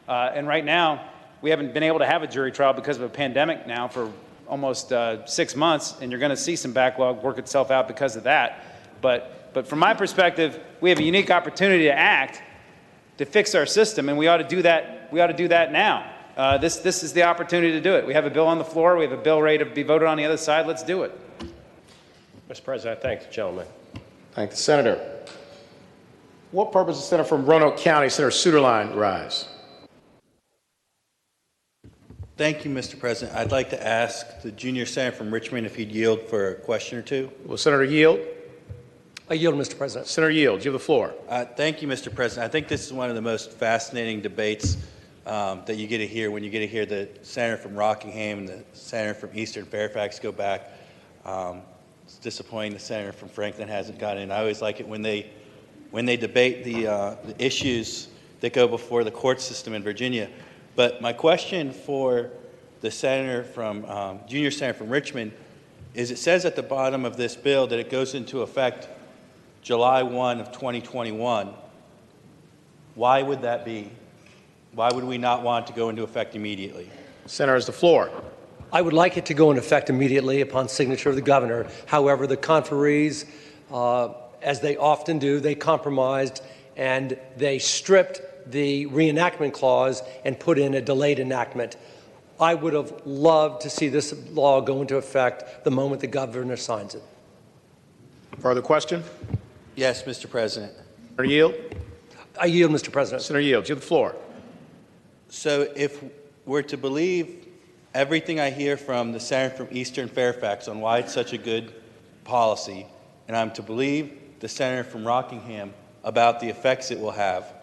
And right now, we haven't been able to have a jury trial because of a pandemic now for almost 6 months, and you're going to see some backlog work itself out because of that. But from my perspective, we have a unique opportunity to act, to fix our system, and we ought to do that. We ought to do that now. This is the opportunity to do it. We have a bill on the floor. We have a bill ready to be voted on the other side. Let's do it. Mr. President, I thank the gentleman. Thank the Senator. What purpose does the Senator from Roanoke County, Senator Suderline, rise? Thank you, Mr. President. I'd like to ask the junior senator from Richmond if he'd yield for a question or two. Will Senator yield? I yield, Mr. President. Senator Yield, you have the floor. Thank you, Mr. President. I think this is one of the most fascinating debates that you get to hear when you get to hear the senator from Rockingham and the senator from Eastern Fairfax go back. It's disappointing the senator from Franklin hasn't gotten in. I always like it when they debate the issues that go before the court system in Virginia. But my question for the senator from junior senator from Richmond is, it says at the bottom of this bill that it goes into effect July 1 of 2021. Why would that be? Why would we not want to go into effect immediately? Senator has the floor. I would like it to go into effect immediately upon signature of the governor. However, the conferees, as they often do, they compromised and they stripped the reenactment clause and put in a delayed enactment. I would have loved to see this law go into effect the moment the governor signs it. Further question? Yes, Mr. President. Senator Yield? I yield, Mr. President. Senator Yield, you have the floor. So if we're to believe everything I hear from the Senator from Eastern Fairfax on why it's such a good policy, and I'm to believe the Senator from Rockingham about the effects it will have,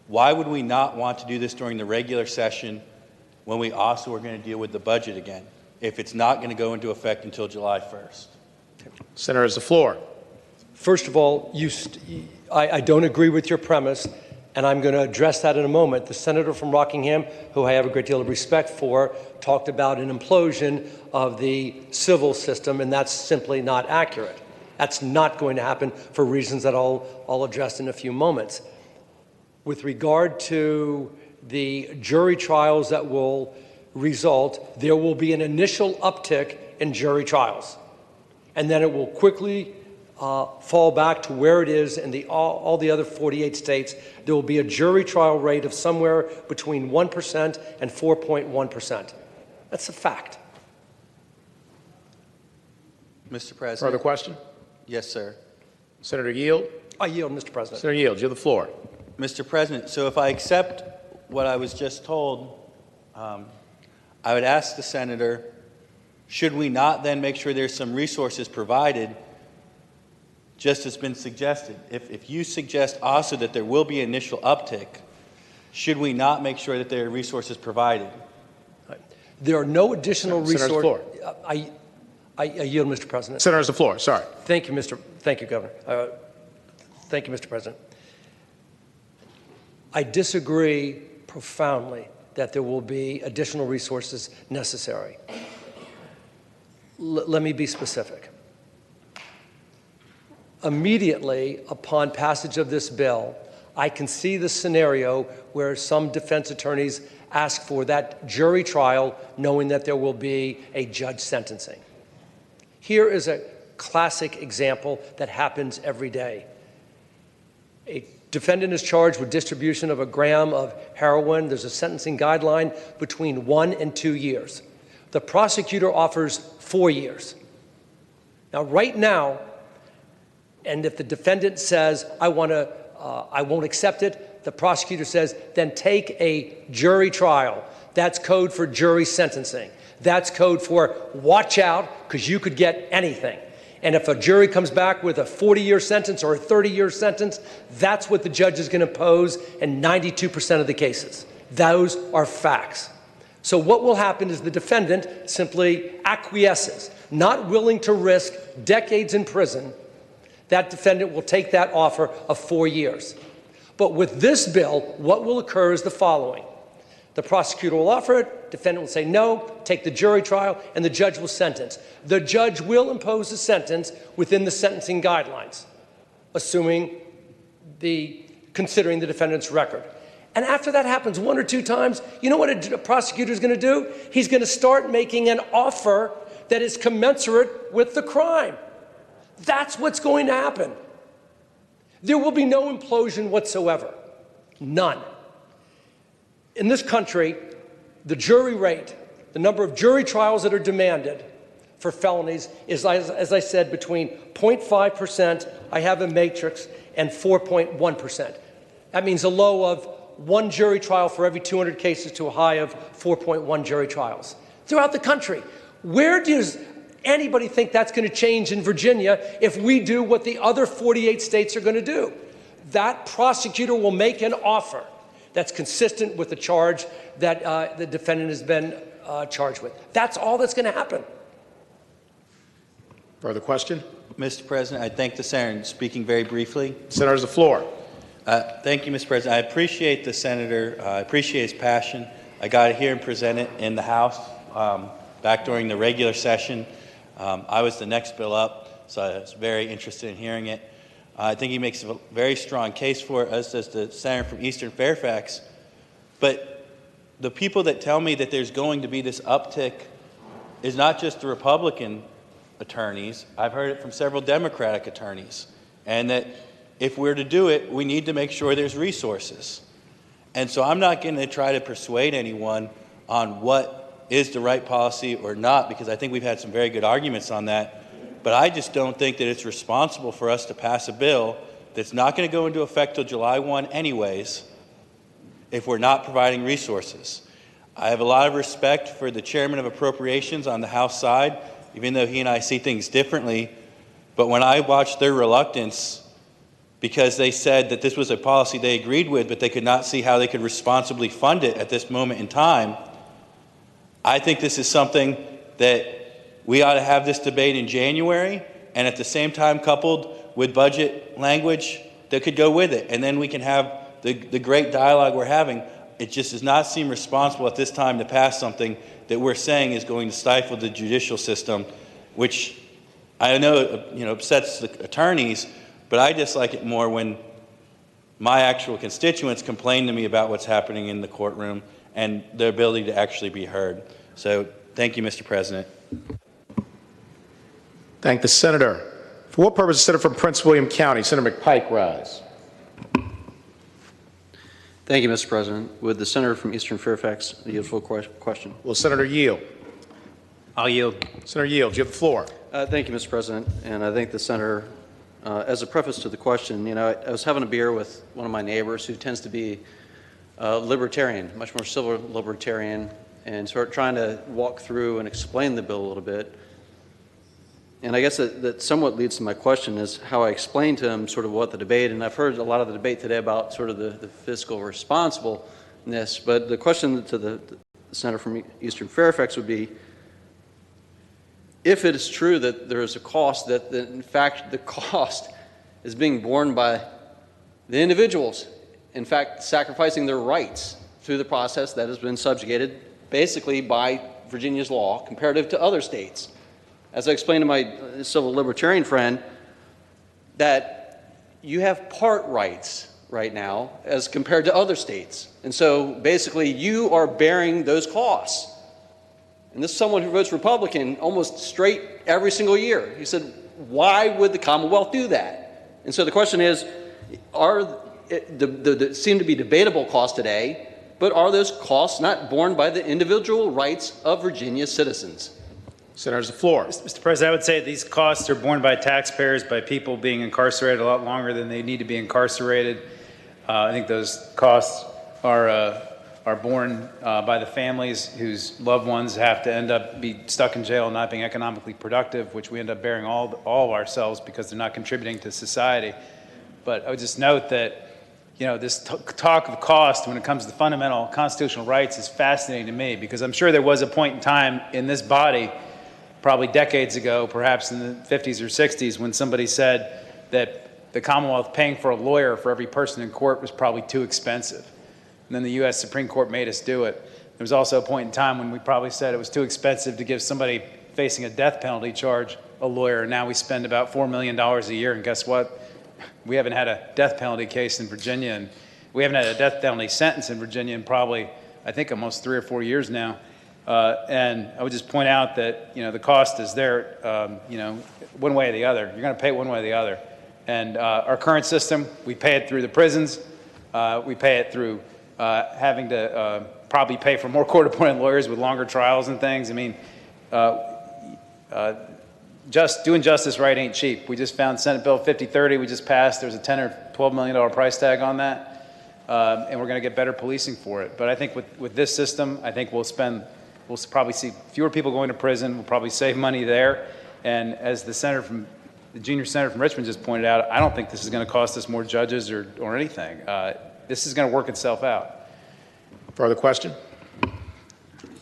why would we not want to do this during the regular session when we also are going to deal with the budget again, if it's not going to go into effect until July 1st? Senator has the floor. First of all, I don't agree with your premise, and I'm going to address that in a moment. The senator from Rockingham, who I have a great deal of respect for, talked about an implosion of the civil system, and that's simply not accurate. That's not going to happen for reasons that I'll address in a few moments. With regard to the jury trials that will result, there will be an initial uptick in jury trials, and then it will quickly fall back to where it is in all the other 48 states. There will be a jury trial rate of somewhere between 1% and 4.1%. That's a fact. Mr. President. Further question? Yes, sir. Senator Yield? I yield, Mr. President. Senator Yield, you have the floor. Mr. President, so if I accept what I was just told, I would ask the senator, should we not then make sure there's some resources provided, just as been suggested? If you suggest also that there will be initial uptick, should we not make sure that there are resources provided? There are no additional resources. Floor. I yield, Mr. President. Senator has the floor. Sorry. Thank you, Governor. Thank you, Mr. President. I disagree profoundly that there will be additional resources necessary. Let me be specific. Immediately upon passage of this bill, I can see the scenario where some defense attorneys ask for that jury trial knowing that there will be a judge sentencing. Here is a classic example that happens every day. A defendant is charged with distribution of a gram of heroin. There's a sentencing guideline between 1 and 2 years. The prosecutor offers 4 years. Now, right now, and if the defendant says, I won't accept it, the prosecutor says, then take a jury trial. That's code for jury sentencing. That's code for watch out, because you could get anything. And if a jury comes back with a 40-year sentence or a 30-year sentence, that's what the judge is going to impose in 92% of the cases. Those are facts. So what will happen is the defendant simply acquiesces, not willing to risk decades in prison. That defendant will take that offer of 4 years. But with this bill, what will occur is the following. The prosecutor will offer it, defendant will say no, take the jury trial, and the judge will sentence. The judge will impose a sentence within the sentencing guidelines, considering the defendant's record. And after that happens 1 or 2 times, you know what a prosecutor is going to do? He's going to start making an offer that is commensurate with the crime. That's what's going to happen. There will be no implosion whatsoever. None. In this country, the jury rate, the number of jury trials that are demanded for felonies is, as I said, between 0.5%, I have a matrix, and 4.1%. That means a low of 1 jury trial for every 200 cases to a high of 4.1 jury trials. Throughout the country, where does anybody think that's going to change in Virginia if we do what the other 48 states are going to do? That prosecutor will make an offer that's consistent with the charge that the defendant has been charged with. That's all that's going to happen. Further question? Mr. President, I thank the senator. Speaking very briefly. Senator has the floor. Thank you, Mr. President. I appreciate the senator. I appreciate his passion. I got to hear him present it in the House back during the regular session. I was the next bill up, so I was very interested in hearing it. I think he makes a very strong case for it, as does the senator from Eastern Fairfax. But the people that tell me that there's going to be this uptick is not just the Republican attorneys. I've heard it from several Democratic attorneys. And that if we're to do it, we need to make sure there's resources. And so I'm not going to try to persuade anyone on what is the right policy or not, because I think we've had some very good arguments on that. but I just don't think that it's responsible for us to pass a bill that's not going to go into effect till July 1 anyways if we're not providing resources. I have a lot of respect for the chairman of appropriations on the House side, even though he and I see things differently. But when I watched their reluctance, because they said that this was a policy they agreed with, but they could not see how they could responsibly fund it at this moment in time, I think this is something that we ought to have this debate in January, and at the same time coupled with budget language that could go with it. And then we can have the great dialogue we're having. It just does not seem responsible at this time to pass something that we're saying is going to stifle the judicial system, which I know upsets the attorneys, but I dislike it more when my actual constituents complain to me about what's happening in the courtroom and their ability to actually be heard. So thank you, Mr. President. Thank the senator. For what purpose, the senator from Prince William County, Senator McPike, rise? Thank you, Mr. President. Would the senator from Eastern Fairfax yield for a question? Will Senator yield? I'll yield. Senator yield, you have the floor. Thank you, Mr. President. And I thank the senator. As a preface to the question, I was having a beer with one of my neighbors who tends to be libertarian, much more civil libertarian, and sort of trying to walk through and explain the bill a little bit. And I guess that somewhat leads to my question is how I explain to him sort of what the debate, and I've heard a lot of the debate today about sort of the fiscal responsibleness, but the question to the senator from Eastern Fairfax would be, if it is true that there is a cost, that in fact the cost is being borne by the individuals, in fact sacrificing their rights through the process that has been subjugated basically by Virginia's law comparative to other states. As I explained to my civil libertarian friend, that you have part rights right now as compared to other states. And so basically you are bearing those costs. And this is someone who votes Republican almost straight every single year. He said, why would the Commonwealth do that? And so the question is, there seem to be debatable costs today, but are those costs not borne by the individual rights of Virginia citizens? Senator's the floor. Mr. President, I would say these costs are borne by taxpayers, by people being incarcerated a lot longer than they need to be incarcerated. I think those costs are borne by the families whose loved ones have to end up be stuck in jail and not being economically productive, which we end up bearing all of ourselves because they're not contributing to society. But I would just note that this talk of cost when it comes to fundamental constitutional rights is fascinating to me, because I'm sure there was a point in time in this body, probably decades ago, perhaps in the 50s or 60s, when somebody said that the Commonwealth paying for a lawyer for every person in court was probably too expensive. And then the U.S. Supreme Court made us do it. There was also a point in time when we probably said it was too expensive to give somebody facing a death penalty charge a lawyer. And now we spend about $4 million a year, and guess what? We haven't had a death penalty case in Virginia, and we haven't had a death penalty sentence in Virginia in probably, I think, almost 3 or 4 years now. And I would just point out that, the cost is there, one way or the other. You're going to pay it one way or the other. And our current system, we pay it through the prisons. We pay it through having to probably pay for more court-appointed lawyers with longer trials and things. I mean, just doing justice right ain't cheap. We just found Senate Bill 5030 we just passed. There's a $10 or $12 million price tag on that, and we're going to get better policing for it. But I think with this system, I think we'll probably see fewer people going to prison. We'll probably save money there. And as the junior senator from Richmond just pointed out, I don't think this is going to cost us more judges or anything. This is going to work itself out. Further question?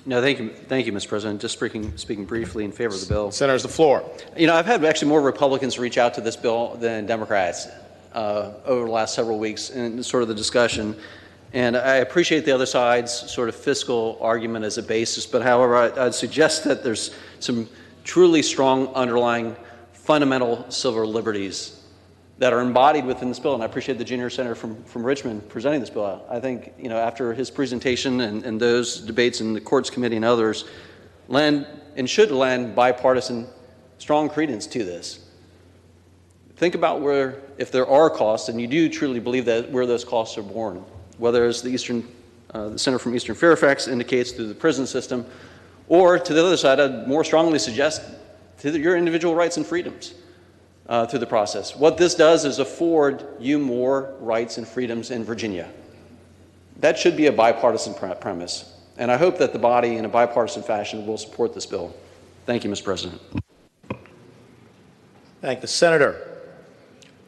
No, thank you, Mr. President. Just speaking briefly in favor of the bill. Senator's the floor. I've had actually more Republicans reach out to this bill than Democrats over the last several weeks in sort of the discussion. And I appreciate the other side's sort of fiscal argument as a basis, but however, I'd suggest that there's some truly strong underlying fundamental civil liberties that are embodied within this bill. And I appreciate the junior senator from Richmond presenting this bill. I think, after his presentation and those debates in the courts committee and others, lend and should lend bipartisan strong credence to this. Think about if there are costs, and you do truly believe that where those costs are borne, whether as the senator from Eastern Fairfax indicates through the prison system, or to the other side, I'd more strongly suggest to your individual rights and freedoms through the process. What this does is afford you more rights and freedoms in Virginia. That should be a bipartisan premise, and I hope that the body in a bipartisan fashion will support this bill. Thank you, Mr. President. Thank the senator.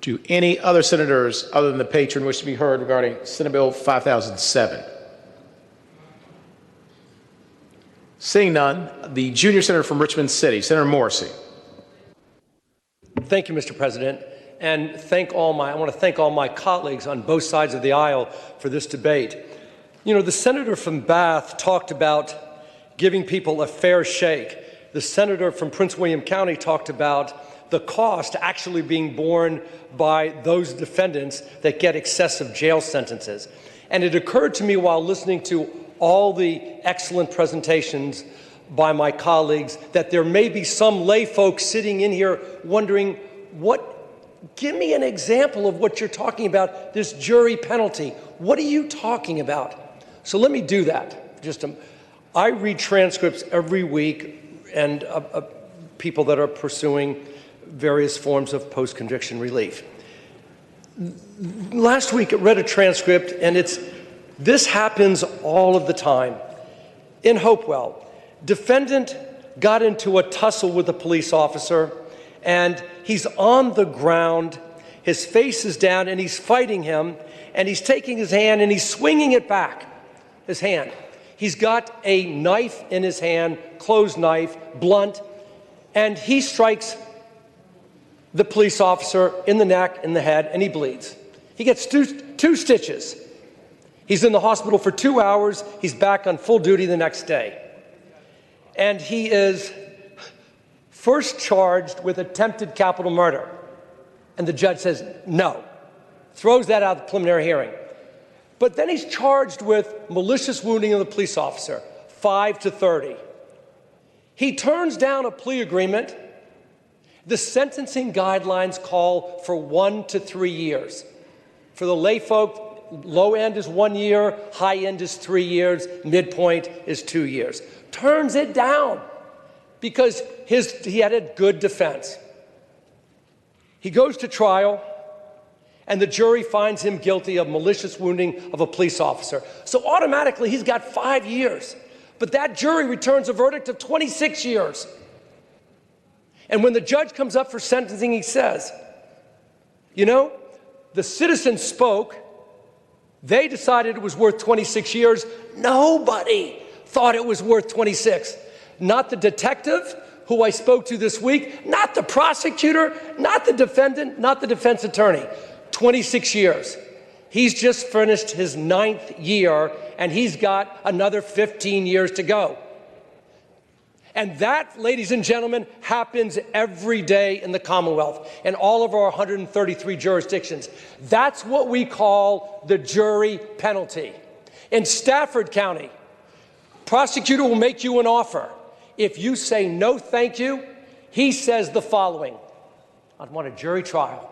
Do any other senators other than the patron wish to be heard regarding Senate Bill 5007? Seeing none, the junior senator from Richmond City, Senator Morrissey. Thank you, Mr. President, and I want to thank all my colleagues on both sides of the aisle for this debate. You know, the senator from Bath talked about giving people a fair shake. The senator from Prince William County talked about the cost actually being borne by those defendants that get excessive jail sentences. And it occurred to me while listening to all the excellent presentations by my colleagues that there may be some lay folks sitting in here wondering, give me an example of what you're talking about, this jury penalty. What are you talking about? So let me do that. I read transcripts every week and people that are pursuing various forms of post-conviction relief. Last week I read a transcript, and this happens all of the time. In Hopewell, defendant got into a tussle with a police officer, and he's on the ground, his face is down, and he's fighting him, and he's taking his hand and he's swinging it back, his hand. He's got a knife in his hand, closed knife, blunt, and he strikes the police officer in the neck, in the head, and he bleeds. He gets two stitches. He's in the hospital for 2 hours. He's back on full duty the next day. And he is first charged with attempted capital murder. And the judge says no, throws that out of the preliminary hearing. But then he's charged with malicious wounding of the police officer, 5 to 30. He turns down a plea agreement. The sentencing guidelines call for 1 to 3 years. For the lay folk, low end is 1 year, high end is 3 years, midpoint is 2 years. Turns it down because he had a good defense. He goes to trial, and the jury finds him guilty of malicious wounding of a police officer. So automatically he's got 5 years. But that jury returns a verdict of 26 years. And when the judge comes up for sentencing, he says, you know, the citizens spoke. They decided it was worth 26 years. Nobody thought it was worth 26. Not the detective who I spoke to this week, not the prosecutor, not the defendant, not the defense attorney. 26 years. He's just finished his 9th year, and he's got another 15 years to go. And that, ladies and gentlemen, happens every day in the Commonwealth, in all of our 133 jurisdictions. That's what we call the jury penalty. In Stafford County, prosecutor will make you an offer. If you say no, thank you, he says the following: I want a jury trial.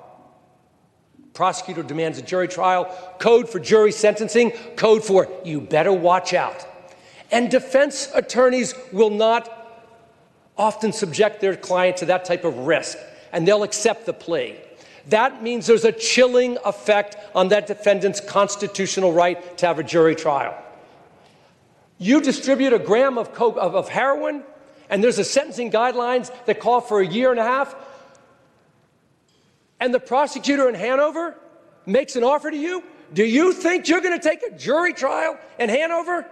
Prosecutor demands a jury trial, code for jury sentencing, code for you better watch out. And defense attorneys will not often subject their client to that type of risk, and they'll accept the plea. That means there's a chilling effect on that defendant's constitutional right to have a jury trial. You distribute a gram of heroin, and there's a sentencing guidelines that call for 1.5 years, and the prosecutor in Hanover makes an offer to you. Do you think you're going to take a jury trial in Hanover?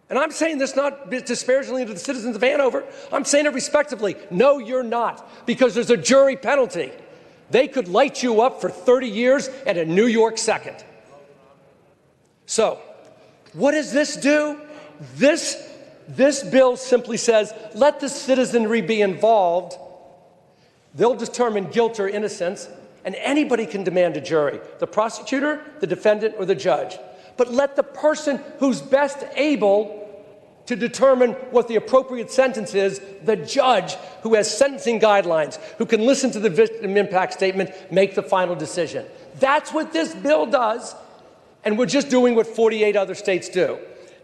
And I'm saying this not disparagingly to the citizens of Hanover. I'm saying it respectively. No, you're not, because there's a jury penalty. They could light you up for 30 years at a New York second. So, what does this do? This bill simply says, let the citizenry be involved. They'll determine guilt or innocence, and anybody can demand a jury, the prosecutor, the defendant, or the judge. But let the person who's best able to determine what the appropriate sentence is, the judge who has sentencing guidelines, who can listen to the victim impact statement, make the final decision. That's what this bill does, and we're just doing what 48 other states do.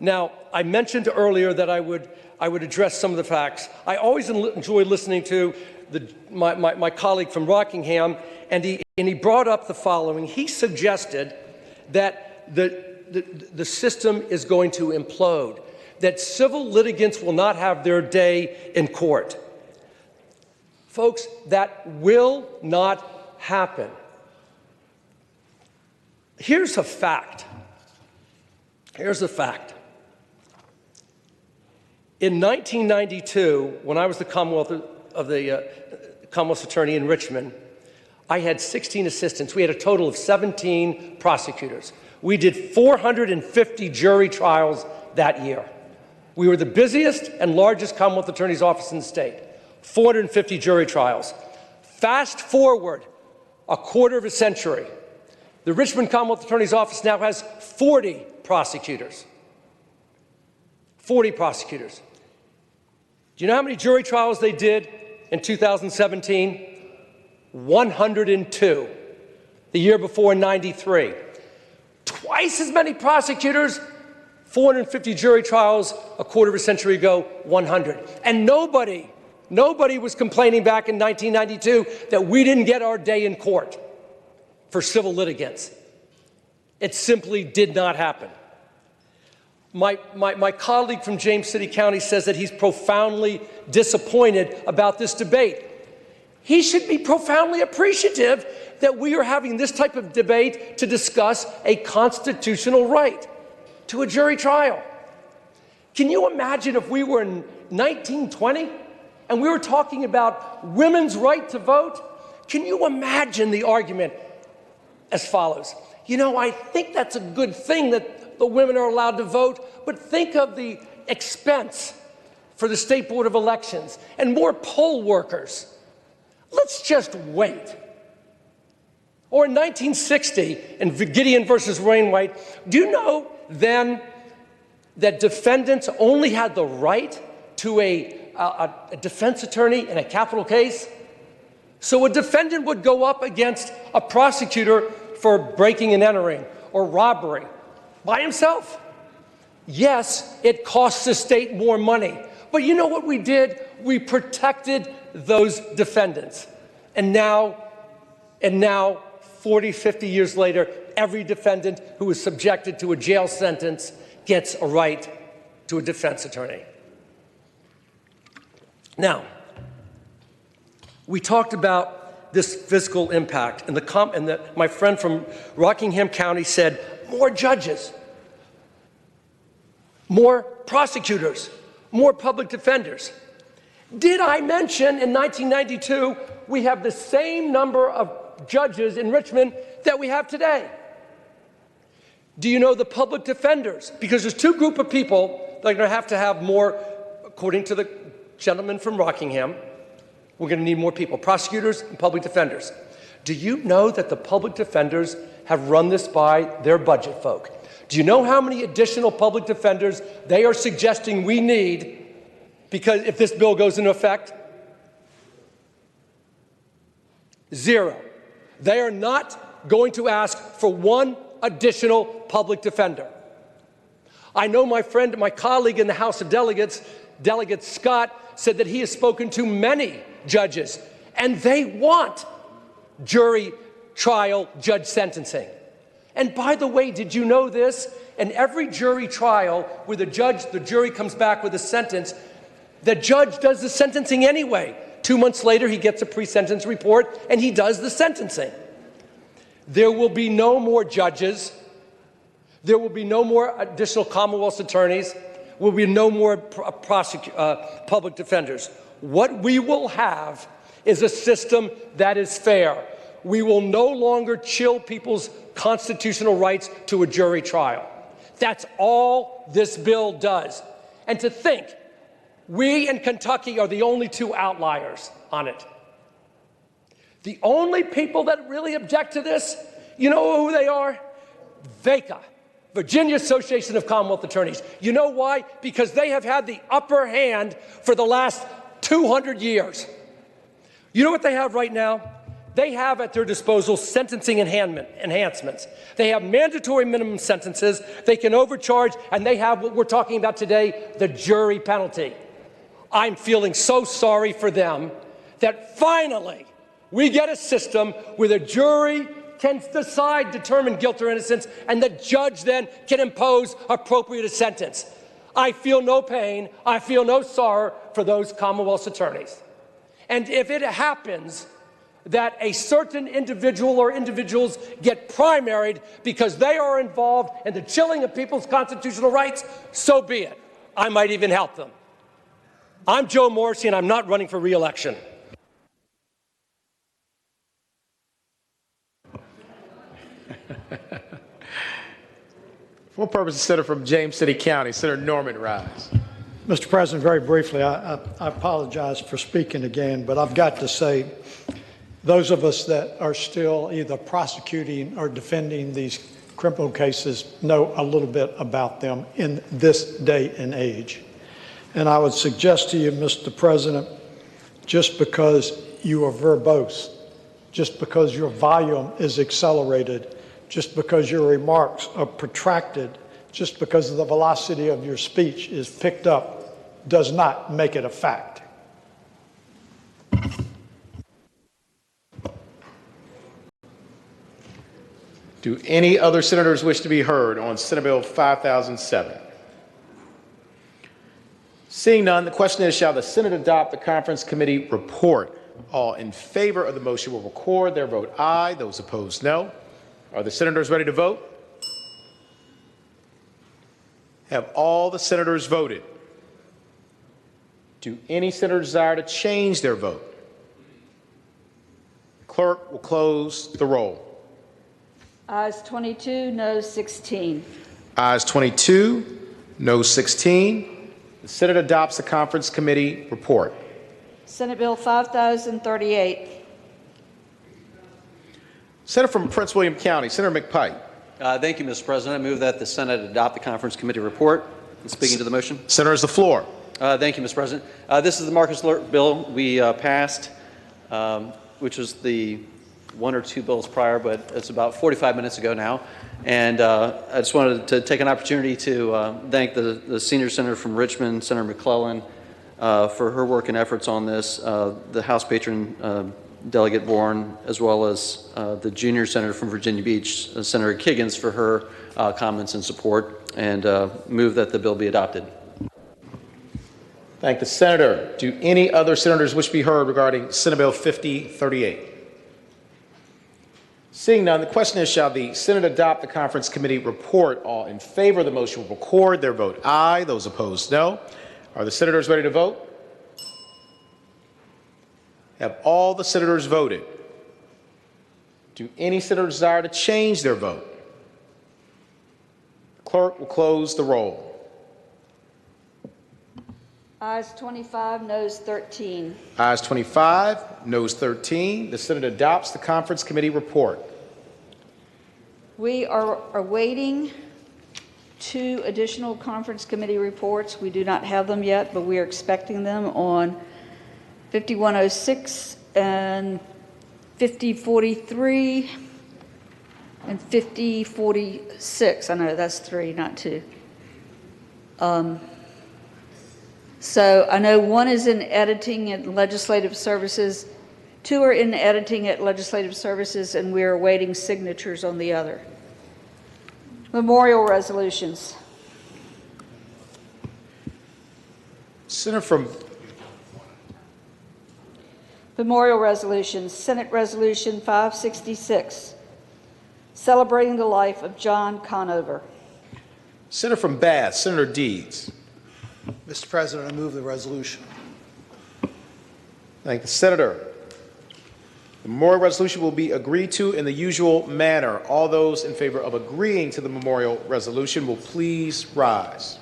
Now, I mentioned earlier that I would address some of the facts. I always enjoy listening to my colleague from Rockingham, and he brought up the following. He suggested that the system is going to implode, that civil litigants will not have their day in court. Folks, that will not happen. Here's a fact. Here's a fact. In 1992, when I was the Commonwealth's attorney in Richmond, I had 16 assistants. We had a total of 17 prosecutors. We did 450 jury trials that year. We were the busiest and largest Commonwealth Attorney's office in the state. 450 jury trials. Fast forward a quarter of a century. The Richmond Commonwealth Attorney's office now has 40 prosecutors. 40 prosecutors. Do you know how many jury trials they did in 2017? 102. The year before, 93. Twice as many prosecutors, 450 jury trials a quarter of a century ago, 100. And nobody was complaining back in 1992 that we didn't get our day in court for civil litigants. It simply did not happen. My colleague from James City County says that he's profoundly disappointed about this debate. He should be profoundly appreciative that we are having this type of debate to discuss a constitutional right to a jury trial. Can you imagine if we were in 1920 and we were talking about women's right to vote? Can you imagine the argument as follows? You know, I think that's a good thing that the women are allowed to vote, but think of the expense for the State Board of Elections and more poll workers. Let's just wait. Or in 1960, in Gideon versus Wainwright, do you know then that defendants only had the right to a defense attorney in a capital case? So a defendant would go up against a prosecutor for breaking and entering or robbery by himself. Yes, it costs the state more money. But you know what we did? We protected those defendants. And now, 40, 50 years later, every defendant who is subjected to a jail sentence gets a right to a defense attorney. Now, we talked about this fiscal impact, and my friend from Rockingham County said, more judges, more prosecutors, more public defenders. Did I mention in 1992 we have the same number of judges in Richmond that we have today? Do you know the public defenders? Because there's two groups of people that are going to have more, according to the gentleman from Rockingham, we're going to need more people, prosecutors and public defenders. Do you know that the public defenders have run this by their budget folk? Do you know how many additional public defenders they are suggesting we need because if this bill goes into effect? 0. They are not going to ask for one additional public defender. I know my friend, my colleague in the House of Delegates, Delegate Scott, said that he has spoken to many judges, and they want jury trial judge sentencing. And by the way, did you know this? In every jury trial where the jury comes back with a sentence, the judge does the sentencing anyway. 2 months later, he gets a pre-sentence report, and he does the sentencing. There will be no more judges. There will be no more additional Commonwealth's attorneys. There will be no more public defenders. What we will have is a system that is fair. We will no longer chill people's constitutional rights to a jury trial. That's all this bill does. And to think, we in Kentucky are the only two outliers on it. The only people that really object to this, you know who they are? VACA, Virginia Association of Commonwealth Attorneys. You know why? Because they have had the upper hand for the last 200 years. You know what they have right now? they have at their disposal sentencing enhancements. They have mandatory minimum sentences, they can overcharge, and they have what we're talking about today, the jury penalty. I'm feeling so sorry for them that finally we get a system where the jury can determine guilt or innocence, and the judge then can impose appropriate sentence. I feel no pain, I feel no sorrow for those Commonwealth's attorneys. And if it happens that a certain individual or individuals get primaried because they are involved in the chilling of people's constitutional rights, so be it. I might even help them. I'm Joe Morrissey, and I'm not running for re-election. For what purpose, the senator from James City County, Senator Norman Rise. Mr. President, very briefly, I apologize for speaking again, but I've got to say, those of us that are still either prosecuting or defending these criminal cases know a little bit about them in this day and age. And I would suggest to you, Mr. President, just because you are verbose, just because your volume is accelerated, just because your remarks are protracted, just because the velocity of your speech is picked up, does not make it a fact. Do any other senators wish to be heard on Senate Bill 5007? Seeing none, the question is, shall the Senate adopt the conference committee report? All in favor of the motion will record their vote aye. Those opposed, no. Are the senators ready to vote? Have all the senators voted? Do any senators desire to change their vote? The clerk will close the roll. Ayes 22, noes 16. Ayes 22, noes 16. The Senate adopts the conference committee report. Senate Bill 5038. Senator from Prince William County, Senator McPike. Thank you, Mr. President. I move that the Senate adopt the conference committee report. And speaking to the motion. Senator has the floor. Thank you, Mr. President. This is the Marcus Alert bill we passed, which was the one or two bills prior, but it's about 45 minutes ago now. And I just wanted to take an opportunity to thank the senior senator from Richmond, Senator McClellan, for her work and efforts on this, the House patron, Delegate Bourne, as well as the junior senator from Virginia Beach, Senator Kiggins, for her comments and support, and move that the bill be adopted. Thank the senator. Do any other senators wish to be heard regarding Senate Bill 5038? Seeing none, the question is, shall the Senate adopt the conference committee report? All in favor of the motion will record their vote aye. Those opposed, no. Are the senators ready to vote? Have all the senators voted? Do any senators desire to change their vote? The clerk will close the roll. Ayes 25, noes 13. Ayes 25, noes 13. The Senate adopts the conference committee report. We are awaiting 2 additional conference committee reports. We do not have them yet, but we are expecting them on 5106 and 5043 and 5046. I know that's 3, not 2. So I know one is in editing at Legislative Services, 2 are in editing at Legislative Services, and we are awaiting signatures on the other. Memorial resolutions. Senator from Memorial resolutions. Senate Resolution 566, celebrating the life of John Conover. Senator from Bath, Senator Deeds. Mr. President, I move the resolution. Thank the senator. The memorial resolution will be agreed to in the usual manner. All those in favor of agreeing to the memorial resolution will please rise.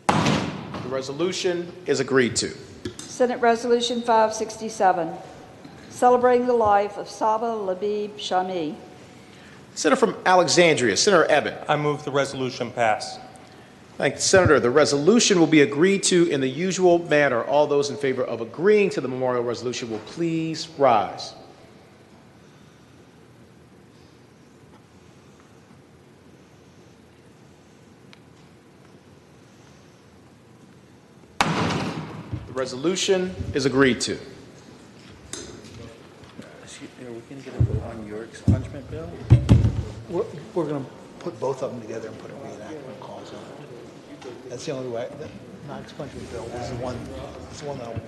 The resolution is agreed to. Senate Resolution 567, celebrating the life of Saba Labib Shami. Senator from Alexandria, Senator Eben. I move the resolution pass. Thank you, Senator. The resolution will be agreed to in the usual manner. All those in favor of agreeing to the memorial resolution will please rise. The resolution is agreed to. Are we going to get a vote on your expungement bill? We're going to put both of them together and put a reenactment clause on it. That's the only way. The non-expungement bill is the one that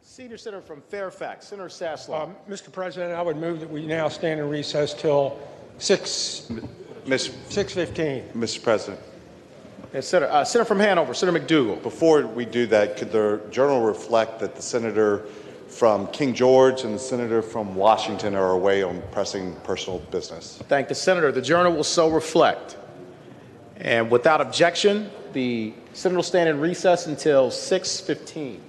Senior Senator from Fairfax, Senator Sasslaw. Mr. President, I would move that we now stand in recess till 6:15. Mr. President. Yes, Senator from Hanover, Senator McDougal. Before we do that, could the journal reflect that the senator from King George and the senator from Washington are away on pressing personal business. Thank the senator. The journal will so reflect. And without objection, the senator will stand in recess until 6:15.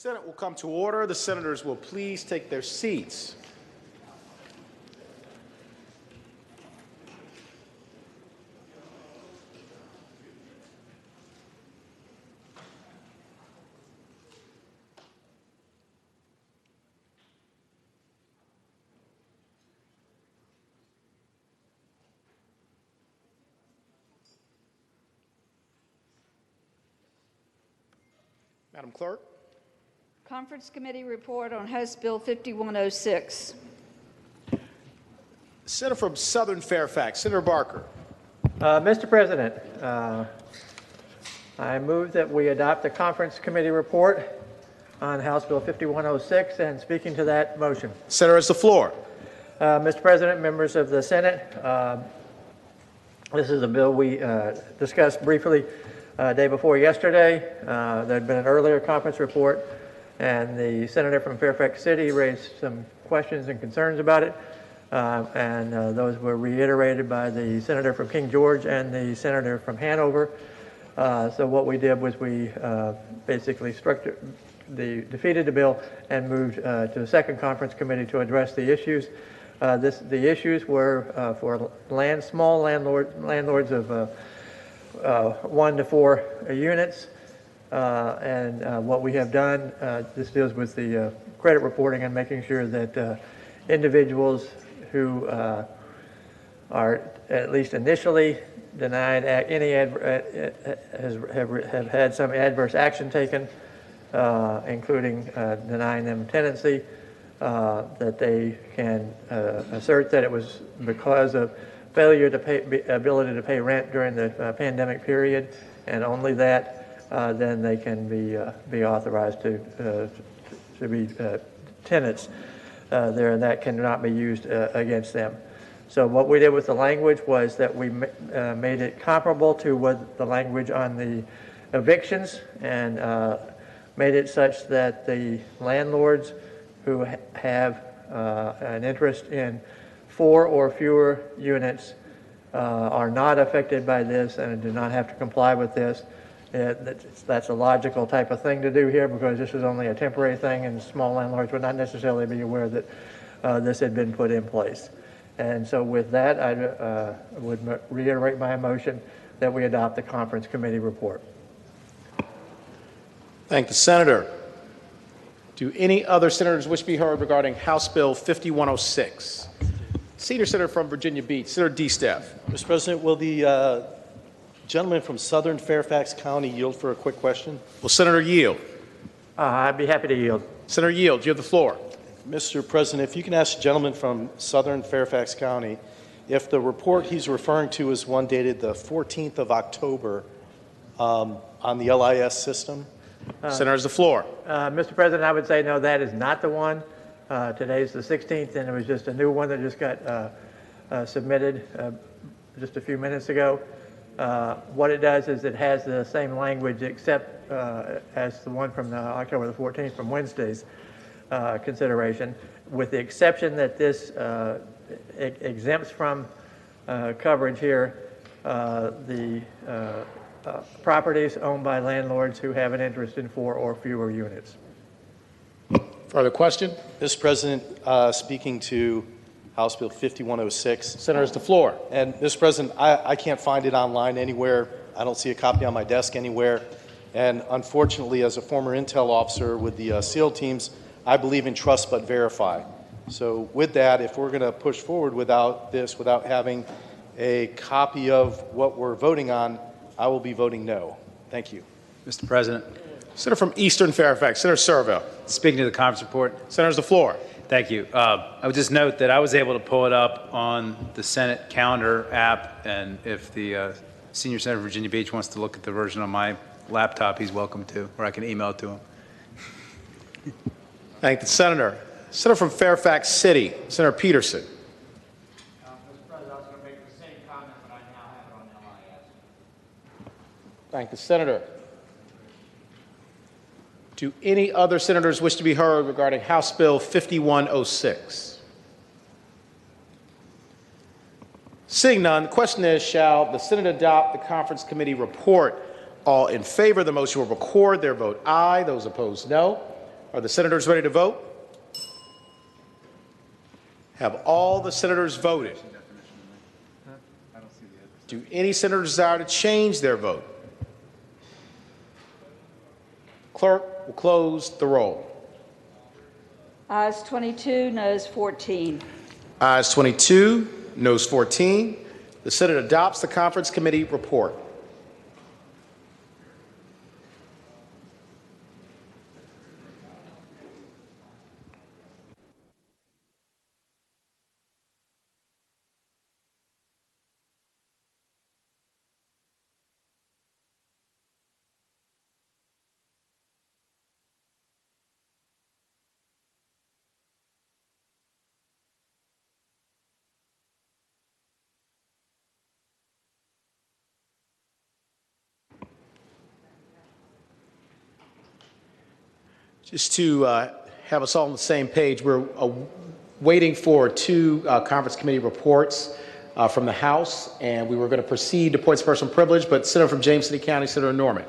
Senate will come to order. The senators will please take their seats. Madam Clerk. Conference Committee report on House Bill 5106. Senator from Southern Fairfax, Senator Barker. Mr. President, I move that we adopt the Conference Committee report on House Bill 5106, and speaking to that motion. Senator has the floor. Mr. President, members of the Senate, this is a bill we discussed briefly day before yesterday. There had been an earlier conference report, and the senator from Fairfax City raised some questions and concerns about it, and those were reiterated by the senator from King George and the senator from Hanover. So what we did was we basically defeated the bill and moved to the second conference committee to address the issues. The issues were for small landlords of 1 to 4 units, and what we have done, this deals with the credit reporting and making sure that individuals who are at least initially denied any have had some adverse action taken, including denying them tenancy, that they can assert that it was because of failure to ability to pay rent during the pandemic period, and only that, then they can be authorized to be tenants there, and that cannot be used against them. So what we did with the language was that we made it comparable to what the language on the evictions, and made it such that the landlords who have an interest in 4 or fewer units are not affected by this and do not have to comply with this. That's a logical type of thing to do here, because this is only a temporary thing, and small landlords would not necessarily be aware that this had been put in place. And so with that, I would reiterate my motion that we adopt the conference committee report. Thank the senator. Do any other senators wish to be heard regarding House Bill 5106? Senior Senator from Virginia Beach, Senator DeSteff. Mr. President, will the gentleman from Southern Fairfax County yield for a quick question? Will Senator yield? I'd be happy to yield. Senator yield, you have the floor. Mr. President, if you can ask the gentleman from Southern Fairfax County if the report he's referring to is one dated the 14th of October on the LIS system. Senator has the floor. Mr. President, I would say no, that is not the one. Today's the 16th, and it was just a new one that just got submitted just a few minutes ago. What it does is it has the same language except as the one from October the 14th from Wednesday's consideration, with the exception that this exempts from coverage here the properties owned by landlords who have an interest in 4 or fewer units. Further question? Mr. President, speaking to House Bill 5106. Senator has the floor. And Mr. President, I can't find it online anywhere. I don't see a copy on my desk anywhere. And unfortunately, as a former intel officer with the SEAL teams, I believe in trust but verify. So with that, if we're going to push forward without having a copy of what we're voting on, I will be voting no. Thank you. Mr. President. Senator from Eastern Fairfax, Senator Serville. Speaking to the conference report. Senator has the floor. Thank you. I would just note that I was able to pull it up on the Senate calendar app, and if the senior senator of Virginia Beach wants to look at the version on my laptop, he's welcome to, or I can email it to him. Thank the senator. Senator from Fairfax City, Senator Peterson. Mr. President, I was going to make the same comment, but I now have it on LIS. Thank the senator. Do any other senators wish to be heard regarding House Bill 5106? Seeing none, the question is, shall the Senate adopt the conference committee report? All in favor of the motion will record their vote aye. Those opposed, no. Are the senators ready to vote? Have all the senators voted? Do any senators desire to change their vote? Clerk will close the roll. Ayes 22, noes 14. Ayes 22, noes 14. The Senate adopts the conference committee report. Just to have us all on the same page, we're waiting for two conference committee reports from the House, and we were going to proceed to points of personal privilege, but Senator from James City County, Senator Norman.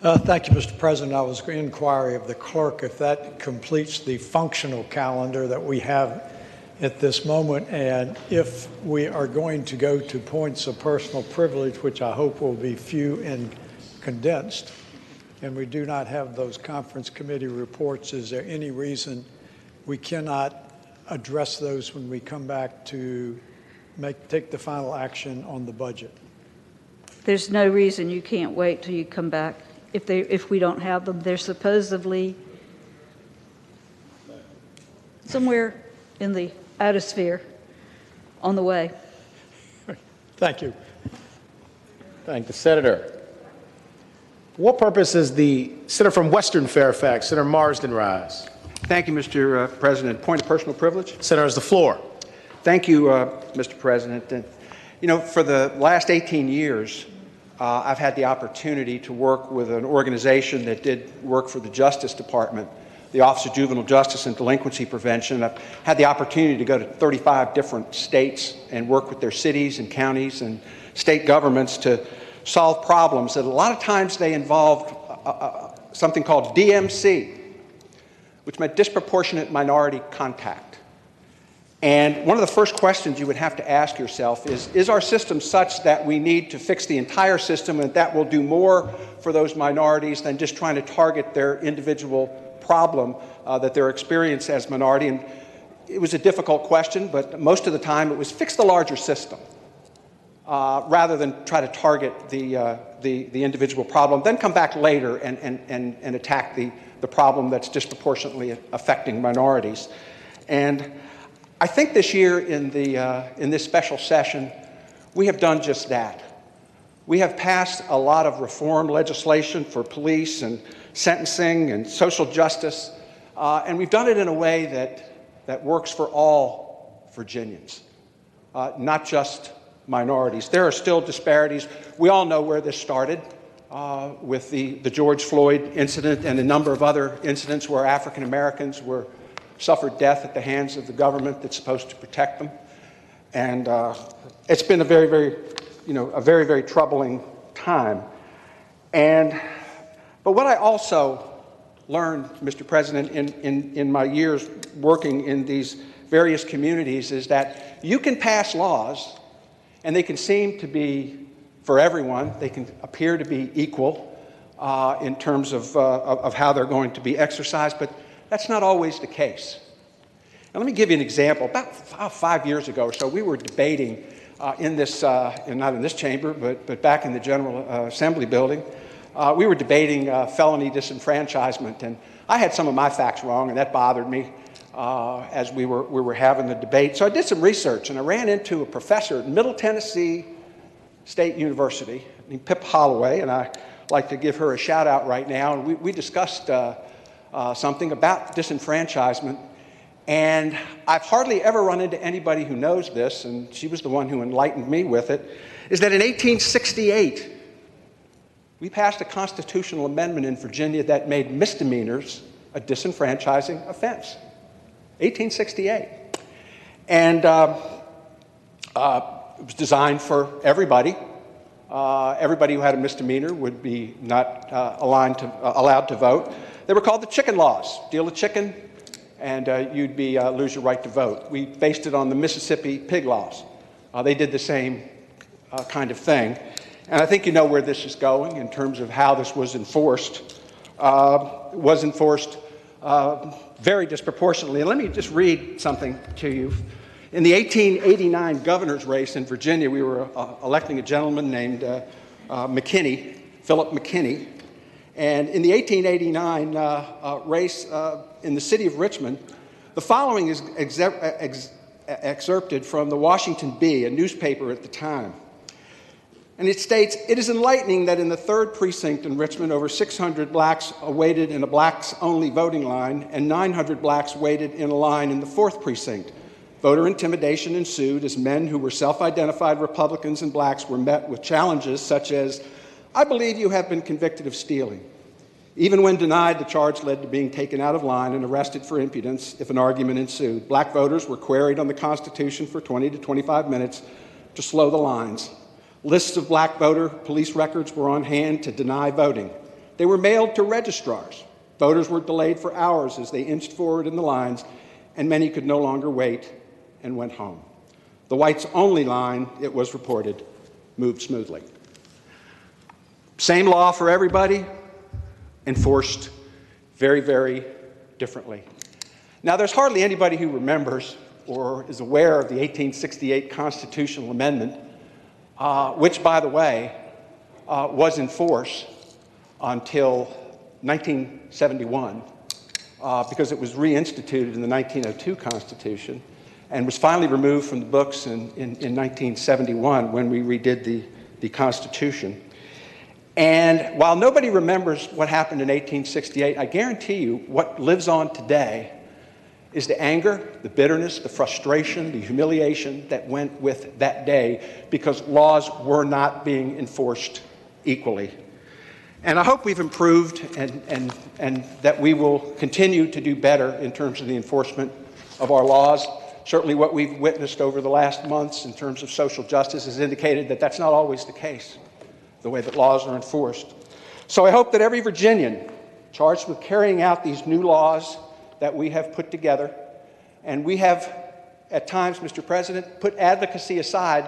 Thank you, Mr. President. I was going to inquire of the clerk if that completes the functional calendar that we have at this moment, and if we are going to go to points of personal privilege, which I hope will be few and condensed, and we do not have those conference committee reports, is there any reason we cannot address those when we come back to take the final action on the budget? There's no reason you can't wait till you come back. If we don't have them, they're supposedly somewhere in the atmosphere on the way. Thank you. Thank the Senator. For what purpose is the Senator from Western Fairfax, Senator Marsden, rise? Thank you, Mr. President. Point of personal privilege. Senator has the floor. Thank you, Mr. President. And, you know, for the last 18 years, I've had the opportunity to work with an organization that did work for the Justice Department, the Office of Juvenile Justice and Delinquency Prevention. I've had the opportunity to go to 35 different states and work with their cities and counties and state governments to solve problems that a lot of times they involved something called DMC, which meant disproportionate minority contact. And one of the first questions you would have to ask yourself is our system such that we need to fix the entire system and that will do more for those minorities than just trying to target their individual problem that they're experiencing as minority? And it was a difficult question, but most of the time it was fix the larger system rather than try to target the individual problem, then come back later and attack the problem that's disproportionately affecting minorities. And I think this year in this special session, we have done just that. We have passed a lot of reform legislation for police and sentencing and social justice, and we've done it in a way that works for all Virginians, not just minorities. There are still disparities. We all know where this started with the George Floyd incident and a number of other incidents where African Americans suffered death at the hands of the government that's supposed to protect them. And it's been a very, very troubling time. But what I also learned, Mr. President, in my years working in these various communities is that you can pass laws and they can seem to be for everyone. They can appear to be equal in terms of how they're going to be exercised, but that's not always the case. Now, let me give you an example. About 5 years ago or so, we were debating not in this chamber, but back in the General Assembly building. We were debating felony disenfranchisement, and I had some of my facts wrong, and that bothered me as we were having the debate. So I did some research, and I ran into a professor at Middle Tennessee State University named Pip Holloway, and I like to give her a shout out right now. And we discussed something about disenfranchisement, and I've hardly ever run into anybody who knows this, and she was the one who enlightened me with it, is that in 1868, we passed a constitutional amendment in Virginia that made misdemeanors a disenfranchising offense. 1868. And it was designed for everybody. Everybody who had a misdemeanor would be not allowed to vote. They were called the chicken laws. Steal a chicken, and you'd lose your right to vote. We based it on the Mississippi pig laws. They did the same kind of thing. And I think you know where this is going in terms of how this was enforced. Very disproportionately. And let me just read something to you. In the 1889 governor's race in Virginia, we were electing a gentleman named Philip McKinney. And in the 1889 race in the city of Richmond, the following is excerpted from the Washington Bee, a newspaper at the time. And it states, "It is enlightening that in the 3rd precinct in Richmond, over 600 blacks awaited in a blacks-only voting line, and 900 blacks waited in a line in the 4th precinct. Voter intimidation ensued as men who were self-identified Republicans and blacks were met with challenges such as, 'I believe you have been convicted of stealing.' Even when denied, the charge led to being taken out of line and arrested for impudence if an argument ensued. Black voters were queried on the Constitution for 20 to 25 minutes to slow the lines. Lists of black voter police records were on hand to deny voting. They were mailed to registrars. Voters were delayed for hours as they inched forward in the lines, and many could no longer wait and went home. The whites-only line, it was reported, moved smoothly." Same law for everybody, enforced very, very differently. Now, there's hardly anybody who remembers or is aware of the 1868 constitutional amendment, which, by the way, was in force until 1971, because it was reinstituted in the 1902 Constitution and was finally removed from the books in 1971 when we redid the Constitution. And while nobody remembers what happened in 1868, I guarantee you what lives on today is the anger, the bitterness, the frustration, the humiliation that went with that day because laws were not being enforced equally. And I hope we've improved and that we will continue to do better in terms of the enforcement of our laws. Certainly what we've witnessed over the last months in terms of social justice has indicated that that's not always the case, the way that laws are enforced. So I hope that every Virginian charged with carrying out these new laws that we have put together, and we have at times, Mr. President, put advocacy aside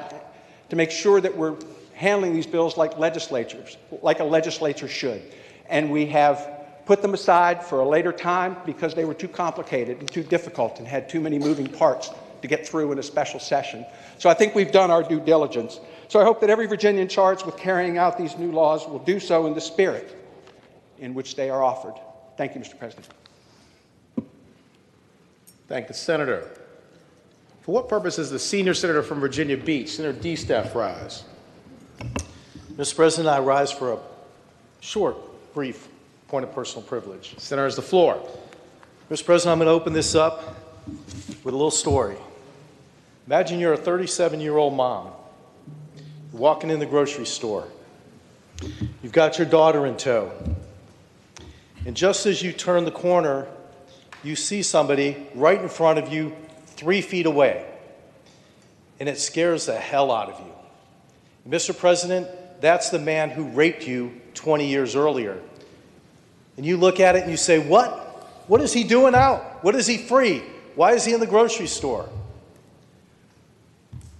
to make sure that we're handling these bills like a legislature should. And we have put them aside for a later time because they were too complicated and too difficult and had too many moving parts to get through in a special session. So I think we've done our due diligence. So I hope that every Virginian charged with carrying out these new laws will do so in the spirit in which they are offered. Thank you, Mr. President. Thank the Senator. For what purpose is the senior senator from Virginia Beach, Senator D. Staff, rise? Mr. President, I rise for a short, brief point of personal privilege. Senator has the floor. Mr. President, I'm going to open this up with a little story. Imagine you're a 37-year-old mom. You're walking in the grocery store. You've got your daughter in tow. And just as you turn the corner, you see somebody right in front of you 3 feet away. And it scares the hell out of you. Mr. President, that's the man who raped you 20 years earlier. And you look at it and you say, what? What is he doing out? What is he free? Why is he in the grocery store?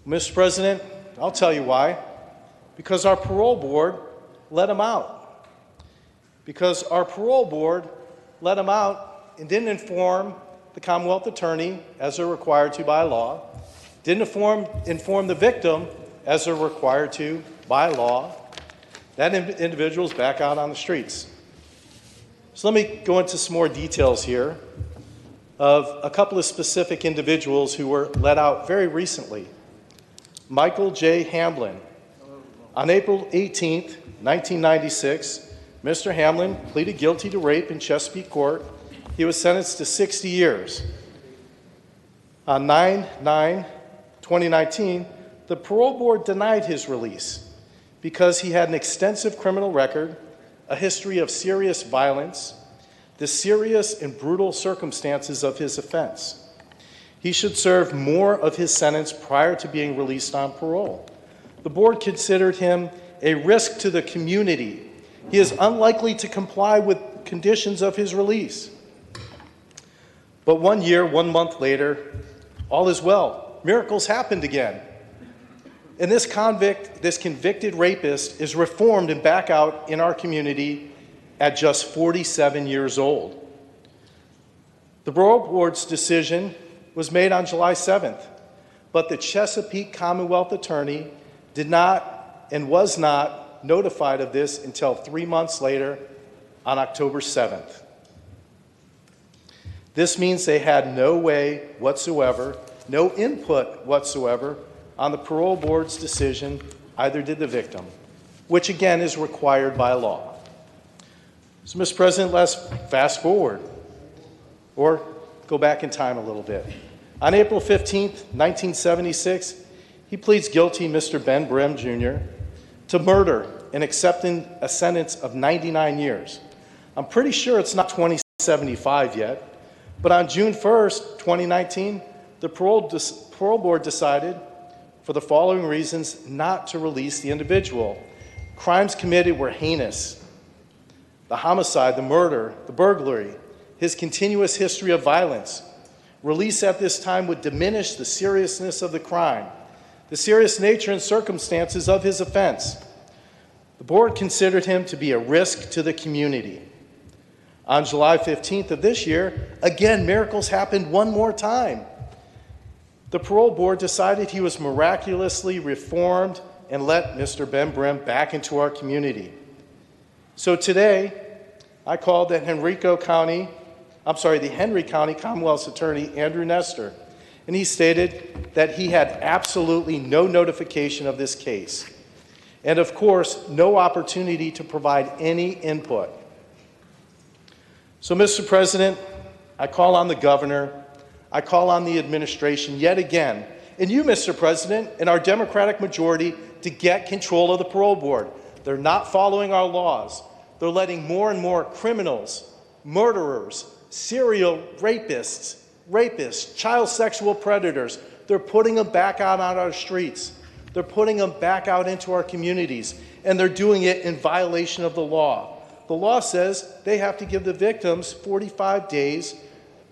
Mr. President, I'll tell you why. Because our parole board let him out. Because our parole board let him out and didn't inform the Commonwealth Attorney, as they're required to by law, didn't inform the victim, as they're required to by law. That individual's back out on the streets. So let me go into some more details here of a couple of specific individuals who were let out very recently. Michael J. Hamlin. On April 18th, 1996, Mr. Hamlin pleaded guilty to rape in Chesapeake Court. He was sentenced to 60 years. On 9/9/2019, the parole board denied his release because he had an extensive criminal record, a history of serious violence, the serious and brutal circumstances of his offense. He should serve more of his sentence prior to being released on parole. The board considered him a risk to the community. He is unlikely to comply with conditions of his release. But 1 year, 1 month later, all is well. Miracles happened again. And this convicted rapist is reformed and back out in our community at just 47 years old. The parole board's decision was made on July 7th, but the Chesapeake Commonwealth Attorney did not and was not notified of this until 3 months later on October 7th. This means they had no way whatsoever, no input whatsoever on the parole board's decision, either did the victim, which again is required by law. So, Mr. President, let's fast forward or go back in time a little bit. On April 15th, 1976, he pleads guilty, Mr. Ben Brim Jr., to murder and accepting a sentence of 99 years. I'm pretty sure it's not 2075 yet, but on June 1st, 2019, the parole board decided, for the following reasons, not to release the individual. Crimes committed were heinous. The homicide, the murder, the burglary, his continuous history of violence. Release at this time would diminish the seriousness of the crime, the serious nature and circumstances of his offense. The board considered him to be a risk to the community. On July 15th of this year, again, miracles happened one more time. The parole board decided he was miraculously reformed and let Mr. Ben Brim back into our community. So today, I called the Henry County Commonwealth's Attorney, Andrew Nestor, and he stated that he had absolutely no notification of this case, and of course, no opportunity to provide any input. So, Mr. President, I call on the governor, I call on the administration yet again, and you, Mr. President, and our Democratic majority to get control of the parole board. They're not following our laws. They're letting more and more criminals, murderers, serial rapists, child sexual predators, they're putting them back out on our streets. They're putting them back out into our communities, and they're doing it in violation of the law. The law says they have to give the victims 45 days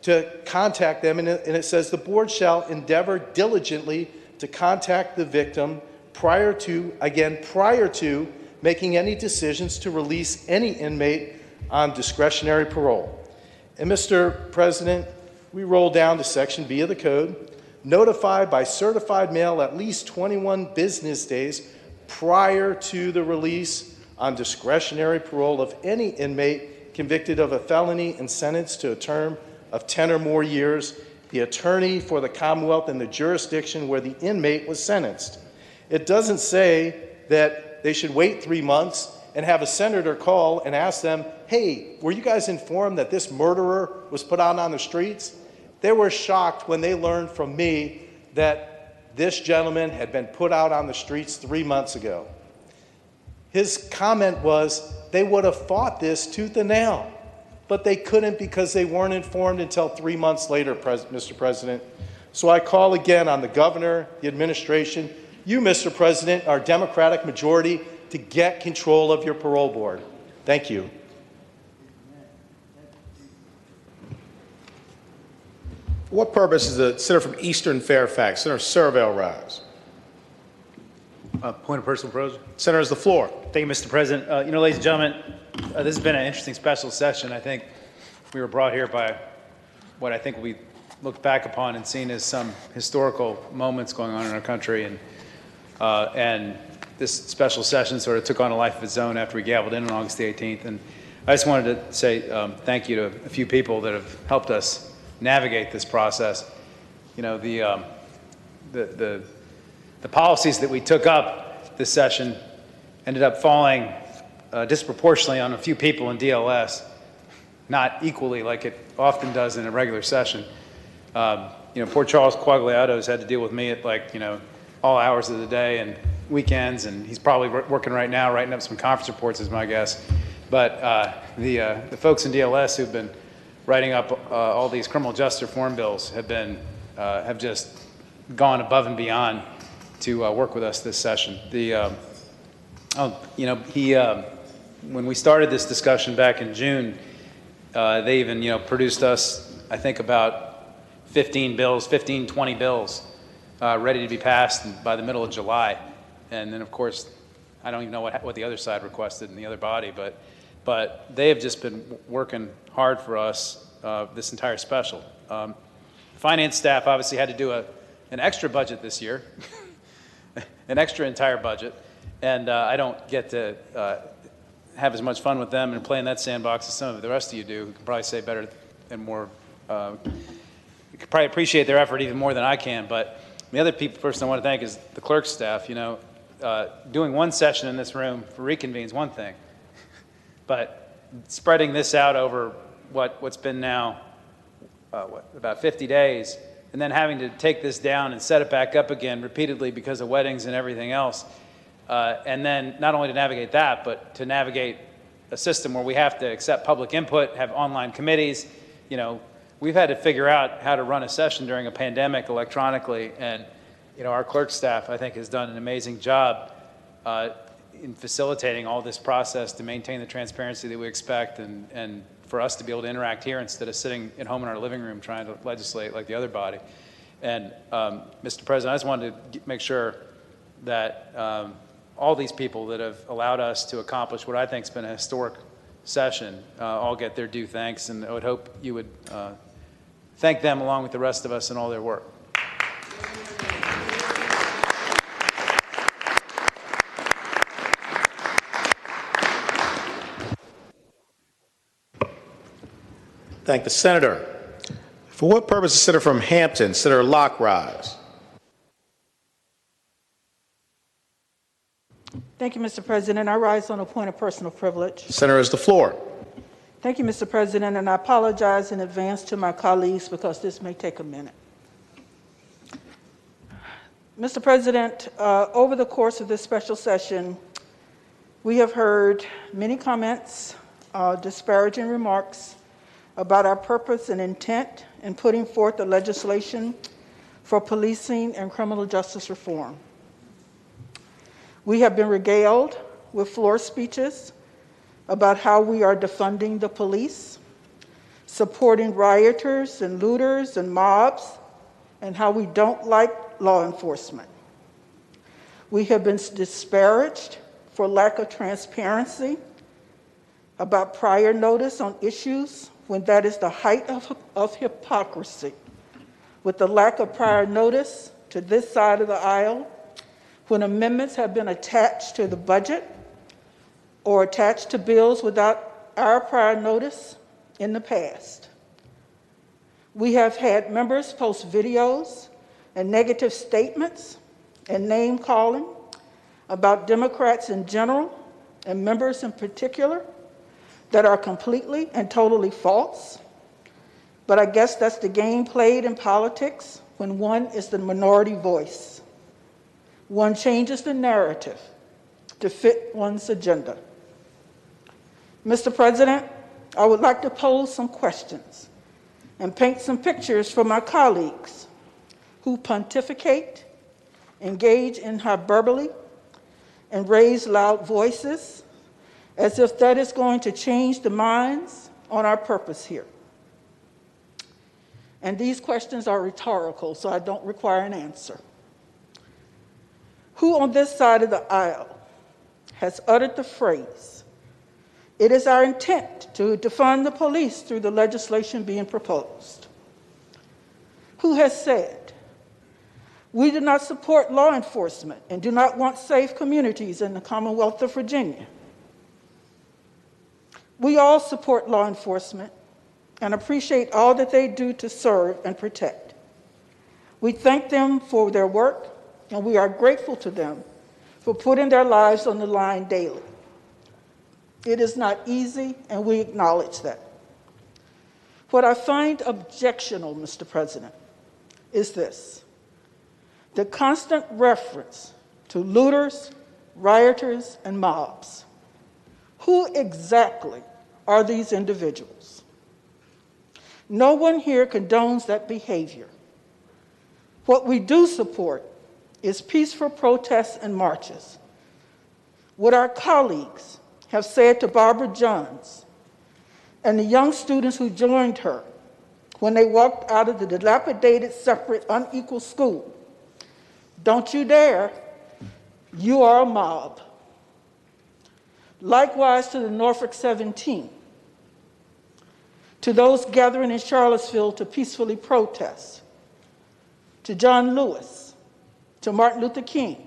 to contact them, and it says the board shall endeavor diligently to contact the victim prior to making any decisions to release any inmate on discretionary parole. And Mr. President, we roll down to Section B of the code, notify by certified mail at least 21 business days prior to the release on discretionary parole of any inmate convicted of a felony and sentenced to a term of 10 or more years, the attorney for the Commonwealth in the jurisdiction where the inmate was sentenced. It doesn't say that they should wait 3 months and have a senator call and ask them, hey, were you guys informed that this murderer was put out on the streets? They were shocked when they learned from me that this gentleman had been put out on the streets 3 months ago. His comment was they would have fought this tooth and nail, but they couldn't because they weren't informed until 3 months later, Mr. President. So I call again on the governor, the administration, you, Mr. President, our Democratic majority, to get control of your parole board. Thank you. For what purpose is the senator from Eastern Fairfax, Senator Servell, rise? Point of personal privilege. Senator, has the floor. Thank you, Mr. President. Ladies and gentlemen, this has been an interesting special session. I think we were brought here by what I think we looked back upon and seen as some historical moments going on in our country. And this special session sort of took on a life of its own after we gavelled in on August the 18th. And I just wanted to say thank you to a few people that have helped us navigate this process. You know, the policies that we took up this session ended up falling disproportionately on a few people in DLS, not equally like it often does in a regular session. Poor Charles Quagliato's had to deal with me at all hours of the day and weekends, and he's probably working right now writing up some conference reports is my guess. But the folks in DLS who've been writing up all these criminal justice reform bills have just gone above and beyond to work with us this session. When we started this discussion back in June, They even, produced us, I think, about 15, 20 bills ready to be passed by the middle of July. And then, of course, I don't even know what the other side requested in the other body, but they have just been working hard for us this entire special. Finance staff obviously had to do an extra budget this year, an extra entire budget, and I don't get to have as much fun with them and play in that sandbox as some of the rest of you do, who can probably say better and more, you could probably appreciate their effort even more than I can. But the other person I want to thank is the clerk's staff. Doing one session in this room for reconvene is one thing, but spreading this out over what's been now about 50 days, and then having to take this down and set it back up again repeatedly because of weddings and everything else, and then not only to navigate that, but to navigate a system where we have to accept public input, have online committees. We've had to figure out how to run a session during a pandemic electronically, and our clerk staff, I think, has done an amazing job in facilitating all this process to maintain the transparency that we expect, and for us to be able to interact here instead of sitting at home in our living room trying to legislate like the other body. And Mr. President, I just wanted to make sure that all these people that have allowed us to accomplish what I think has been a historic session all get their due thanks, and I would hope you would thank them along with the rest of us in all their work. Thank the senator. For what purpose is Senator from Hampton, Senator Locke, rise? Thank you, Mr. President. I rise on a point of personal privilege. Senator has the floor. Thank you, Mr. President, and I apologize in advance to my colleagues because this may take a minute. Mr. President, over the course of this special session, we have heard many comments, disparaging remarks about our purpose and intent in putting forth the legislation for policing and criminal justice reform. We have been regaled with floor speeches about how we are defunding the police, supporting rioters and looters and mobs, and how we don't like law enforcement. We have been disparaged for lack of transparency about prior notice on issues when that is the height of hypocrisy, with the lack of prior notice to this side of the aisle, when amendments have been attached to the budget or attached to bills without our prior notice in the past. We have had members post videos and negative statements and name calling about Democrats in general and members in particular that are completely and totally false. But I guess that's the game played in politics when one is the minority voice. One changes the narrative to fit one's agenda. Mr. President, I would like to pose some questions and paint some pictures for my colleagues who pontificate, engage in hyperbole, and raise loud voices as if that is going to change the minds on our purpose here. And these questions are rhetorical, so I don't require an answer. Who on this side of the aisle has uttered the phrase, "It is our intent to defund the police through the legislation being proposed"? Who has said, "We do not support law enforcement and do not want safe communities in the Commonwealth of Virginia"? We all support law enforcement and appreciate all that they do to serve and protect. We thank them for their work, and we are grateful to them for putting their lives on the line daily. It is not easy, and we acknowledge that. What I find objectionable, Mr. President, is this: the constant reference to looters, rioters, and mobs. Who exactly are these individuals? No one here condones that behavior. What we do support is peaceful protests and marches. What our colleagues have said to Barbara Johns and the young students who joined her when they walked out of the dilapidated, separate, unequal school. Don't you dare, you are a mob. Likewise to the Norfolk 17, to those gathering in Charlottesville to peacefully protest, to John Lewis, to Martin Luther King,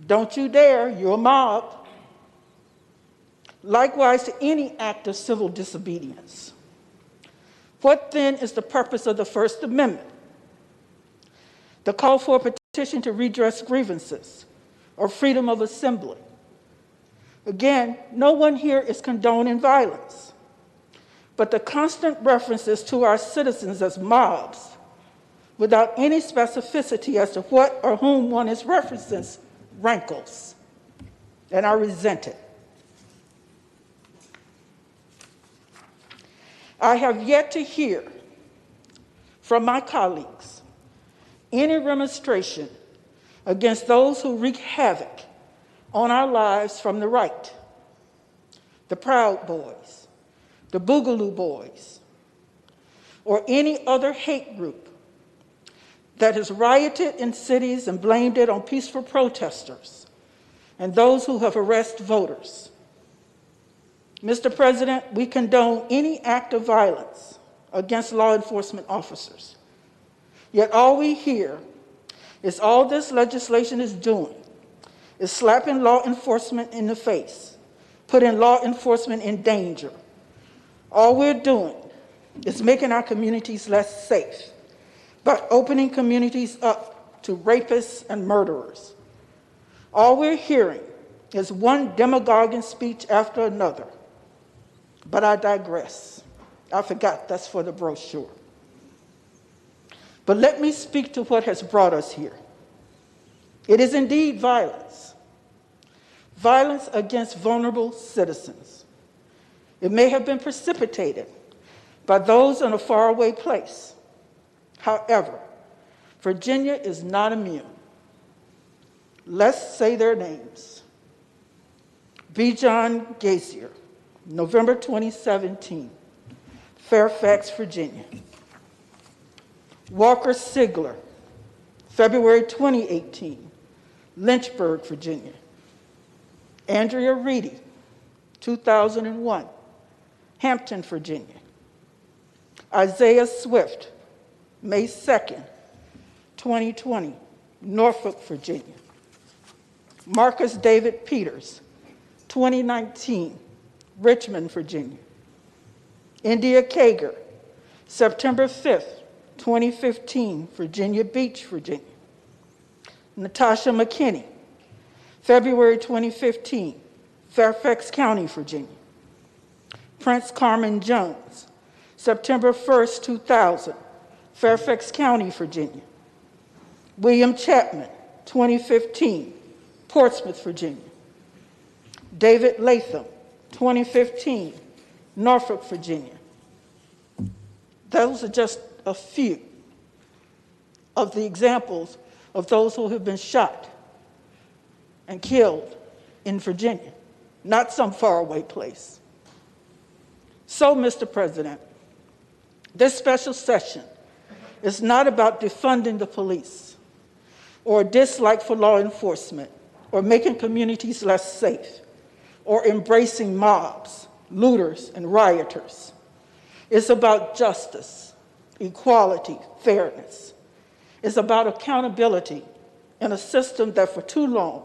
don't you dare, you're a mob. Likewise to any act of civil disobedience. What then is the purpose of the First Amendment? The call for a petition to redress grievances or freedom of assembly. Again, no one here is condoning violence, but the constant references to our citizens as mobs without any specificity as to what or whom one is referencing rankles, and I resent it. I have yet to hear from my colleagues any remonstration against those who wreak havoc on our lives from the right, the Proud Boys, the Boogaloo Boys, or any other hate group that has rioted in cities and blamed it on peaceful protesters and those who have arrested voters. Mr. President, we condone any act of violence against law enforcement officers. Yet all we hear is all this legislation is doing is slapping law enforcement in the face, putting law enforcement in danger. All we're doing is making our communities less safe by opening communities up to rapists and murderers. All we're hearing is one demagoguing speech after another. But I digress. I forgot that's for the brochure. But let me speak to what has brought us here. It is indeed violence. Violence against vulnerable citizens. It may have been precipitated by those in a faraway place. However, Virginia is not immune. Let's say their names. B. John Gazier, November 2017, Fairfax, Virginia. Walker Sigler, February 2018, Lynchburg, Virginia. Andrea Reedy, 2001, Hampton, Virginia. Isaiah Swift, May 2nd, 2020, Norfolk, Virginia. Marcus David Peters, 2019, Richmond, Virginia. India Kager, September 5th, 2015, Virginia Beach, Virginia. Natasha McKinney, February 2015, Fairfax County, Virginia. Prince Carmen Jones, September 1st, 2000, Fairfax County, Virginia. William Chapman, 2015, Portsmouth, Virginia. David Latham, 2015, Norfolk, Virginia. Those are just a few of the examples of those who have been shot and killed in Virginia, not some faraway place. So, Mr. President, this special session is not about defunding the police or a dislike for law enforcement or making communities less safe or embracing mobs, looters, and rioters. It's about justice, equality, fairness. It's about accountability in a system that for too long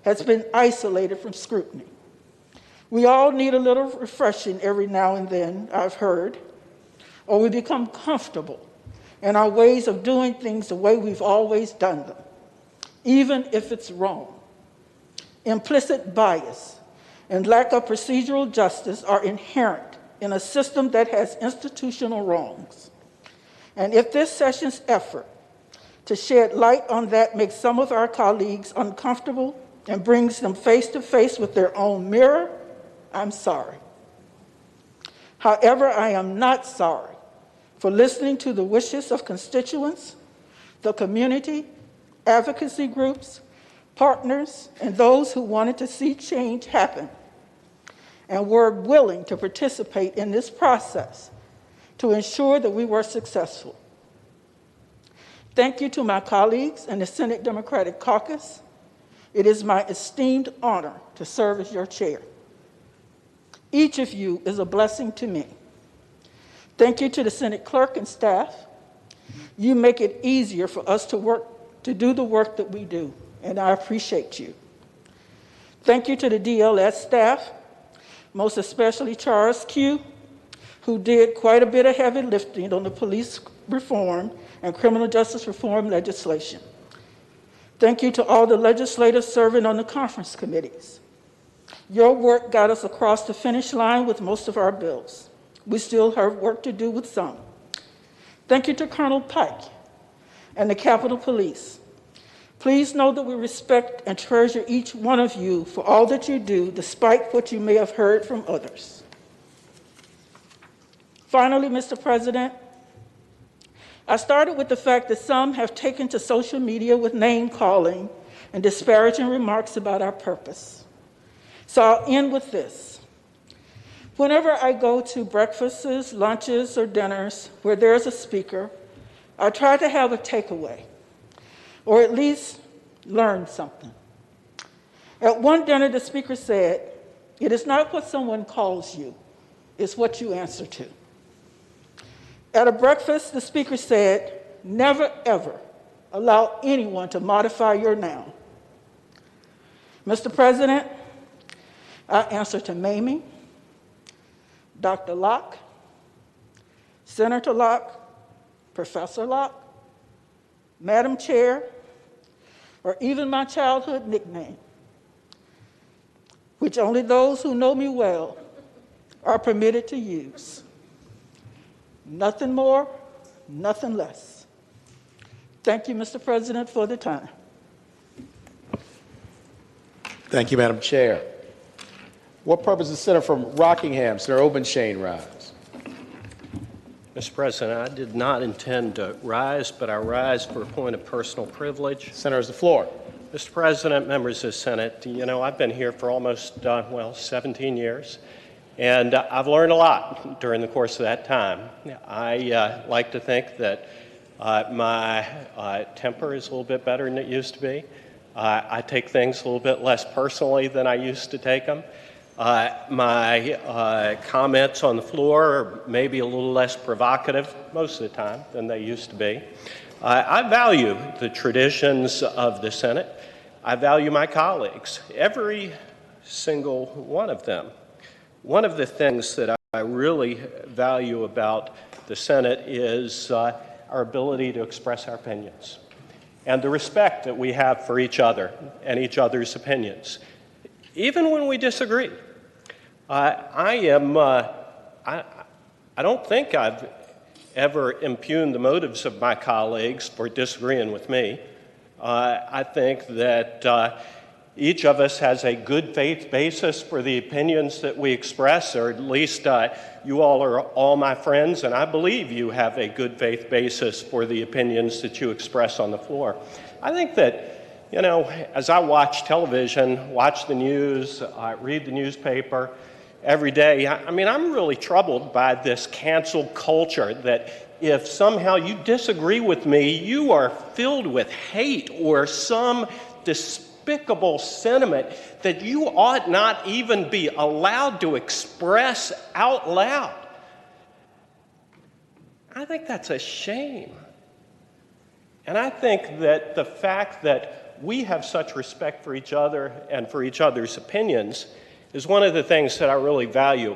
has been isolated from scrutiny. We all need a little refreshing every now and then, I've heard, or we become comfortable in our ways of doing things the way we've always done them, even if it's wrong. Implicit bias and lack of procedural justice are inherent in a system that has institutional wrongs. And if this session's effort to shed light on that makes some of our colleagues uncomfortable and brings them face to face with their own mirror, I'm sorry. However, I am not sorry for listening to the wishes of constituents, the community, advocacy groups, partners, and those who wanted to see change happen. and were willing to participate in this process to ensure that we were successful. Thank you to my colleagues in the Senate Democratic Caucus. It is my esteemed honor to serve as your chair. Each of you is a blessing to me. Thank you to the Senate clerk and staff. You make it easier for us to do the work that we do, and I appreciate you. Thank you to the DLS staff, most especially Charles Q, who did quite a bit of heavy lifting on the police reform and criminal justice reform legislation. Thank you to all the legislators serving on the conference committees. Your work got us across the finish line with most of our bills. We still have work to do with some. Thank you to Colonel Pike and the Capitol Police. Please know that we respect and treasure each one of you for all that you do, despite what you may have heard from others. Finally, Mr. President, I started with the fact that some have taken to social media with name-calling and disparaging remarks about our purpose. So I'll end with this. Whenever I go to breakfasts, lunches, or dinners where there's a speaker, I try to have a takeaway, or at least learn something. At one dinner, the speaker said, "It is not what someone calls you, it's what you answer to." At a breakfast, the speaker said, "Never, ever allow anyone to modify your noun." Mr. President, I answer to Mamie, Dr. Locke, Senator Locke, Professor Locke, Madam Chair, or even my childhood nickname, which only those who know me well are permitted to use. Nothing more, nothing less. Thank you, Mr. President, for the time. Thank you, Madam Chair. What purpose is Senator from Rockingham, Senator Obenshain, rise? Mr. President, I did not intend to rise, but I rise for a point of personal privilege. Senator, has the floor. Mr. President, members of the Senate, you know, I've been here for almost, 17 years, and I've learned a lot during the course of that time. I like to think that my temper is a little bit better than it used to be. I take things a little bit less personally than I used to take them. My comments on the floor are maybe a little less provocative most of the time than they used to be. I value the traditions of the Senate. I value my colleagues, every single one of them. One of the things that I really value about the Senate is our ability to express our opinions and the respect that we have for each other and each other's opinions, even when we disagree. I don't think I've ever impugned the motives of my colleagues for disagreeing with me. I think that each of us has a good faith basis for the opinions that we express, or at least you all are all my friends, and I believe you have a good faith basis for the opinions that you express on the floor. I think that, you know, as I watch television, watch the news, read the newspaper every day, I mean, I'm really troubled by this cancel culture that if somehow you disagree with me, you are filled with hate or some despicable sentiment that you ought not even be allowed to express out loud. I think that's a shame. And I think that the fact that we have such respect for each other and for each other's opinions is one of the things that I really value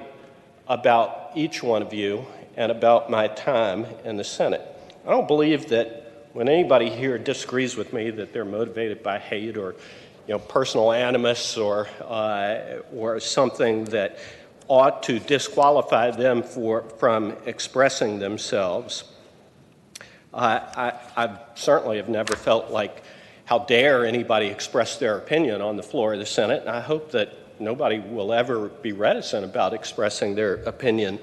about each one of you and about my time in the Senate. I don't believe that when anybody here disagrees with me that they're motivated by hate or, you know, personal animus or something that ought to disqualify them from expressing themselves. I certainly have never felt like, how dare anybody express their opinion on the floor of the Senate, and I hope that nobody will ever be reticent about expressing their opinion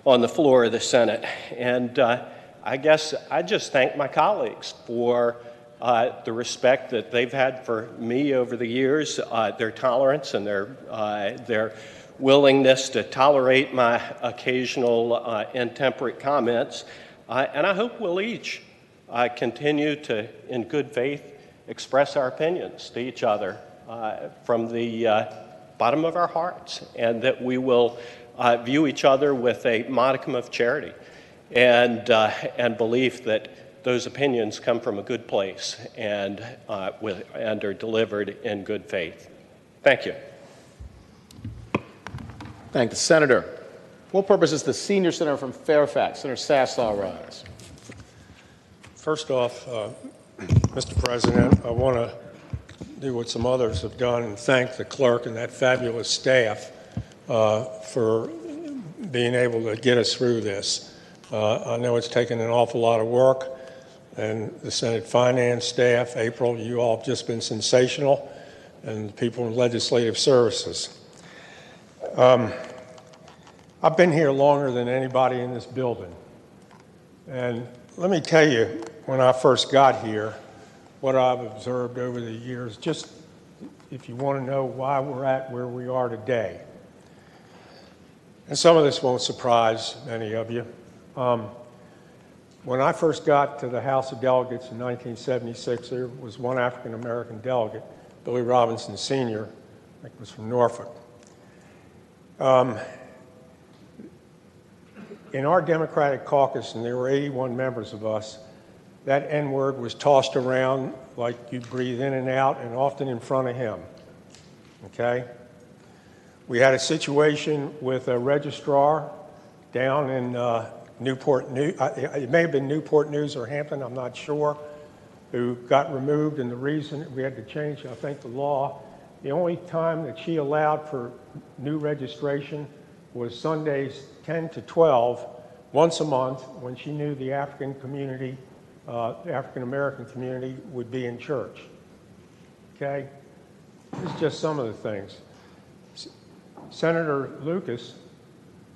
on the floor of the Senate. And I guess I just thank my colleagues for the respect that they've had for me over the years, their tolerance and their willingness to tolerate my occasional intemperate comments. And I hope we'll each continue to, in good faith, express our opinions to each other from the bottom of our hearts, and that we will view each other with a modicum of charity and belief that those opinions come from a good place and are delivered in good faith. Thank you. Thank the Senator. For what purpose is the senior senator from Fairfax, Senator Sasslaw, rise? First off, Mr. President, I want to do what some others have done and thank the clerk and that fabulous staff for being able to get us through this. I know it's taken an awful lot of work, and the Senate Finance staff, April, you all have just been sensational, and the people in legislative services. I've been here longer than anybody in this building, and let me tell you, when I first got here, what I've observed over the years, just if you want to know why we're at where we are today. And some of this won't surprise many of you. When I first got to the House of Delegates in 1976, there was one African-American delegate, Billy Robinson Sr., I think was from Norfolk. In our Democratic caucus, and there were 81 members of us, that N-word was tossed around like you breathe in and out, and often in front of him, okay? We had a situation with a registrar down in Newport News, it may have been Newport News or Hampton, I'm not sure, who got removed, and the reason we had to change, I think, the law, the only time that she allowed for new registration was Sundays 10 to 12, once a month, when she knew the African community, the African-American community would be in church, okay? This is just some of the things. Senator Lucas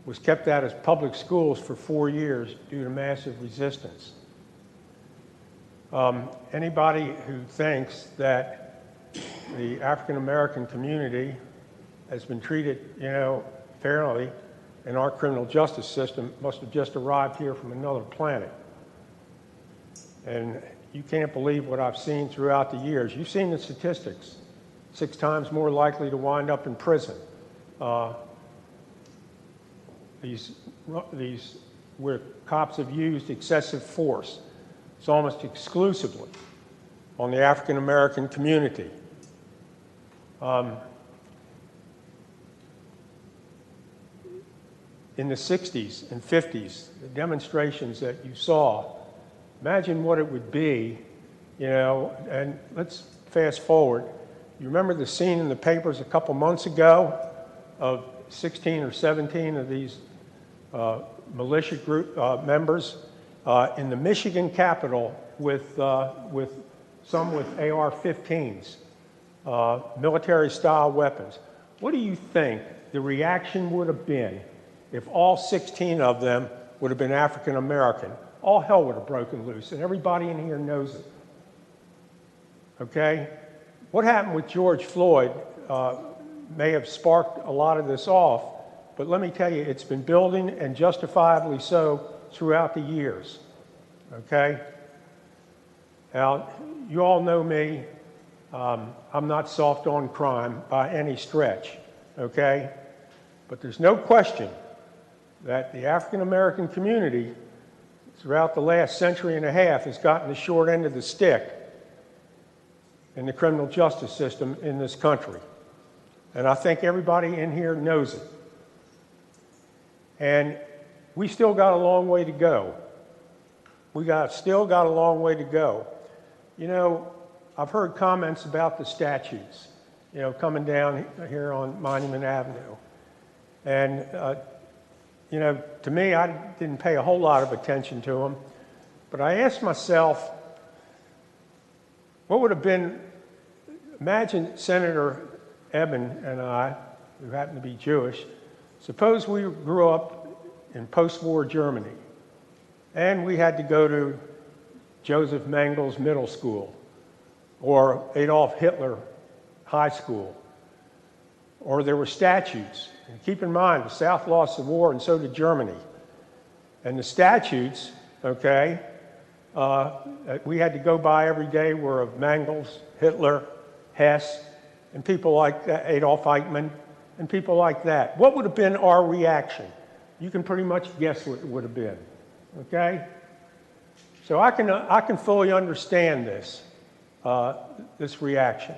was kept out of public schools for 4 years due to massive resistance. Anybody who thinks that the African-American community has been treated, fairly in our criminal justice system must have just arrived here from another planet. And you can't believe what I've seen throughout the years. You've seen the statistics. 6 times more likely to wind up in prison. These where cops have used excessive force. It's almost exclusively on the African-American community. In the 60s and 50s, the demonstrations that you saw, imagine what it would be, and let's fast forward. You remember the scene in the papers a couple months ago of 16 or 17 of these militia group members in the Michigan Capitol with some with AR-15s, military-style weapons. What do you think the reaction would have been if all 16 of them would have been African American? All hell would have broken loose, and everybody in here knows it. Okay? What happened with George Floyd may have sparked a lot of this off, but let me tell you, it's been building, and justifiably so, throughout the years. Okay? Now, you all know me. I'm not soft on crime by any stretch. Okay? But there's no question that the African American community throughout the last century and a half has gotten the short end of the stick in the criminal justice system in this country. And I think everybody in here knows it. And we still got a long way to go. Still got a long way to go. I've heard comments about the statutes, coming down here on Monument Avenue. And to me, I didn't pay a whole lot of attention to them, but I asked myself, what would have been, imagine Senator Eben and I, who happen to be Jewish, suppose we grew up in post-war Germany, and we had to go to Joseph Mengel's middle school, or Adolf Hitler high school, or there were statues And keep in mind, the South lost the war, and so did Germany. And the statutes, okay, we had to go by every day were of Mangels, Hitler, Hess, and people like that, Adolf Eichmann, and people like that. What would have been our reaction? You can pretty much guess what it would have been, okay? So I can fully understand this, this reaction.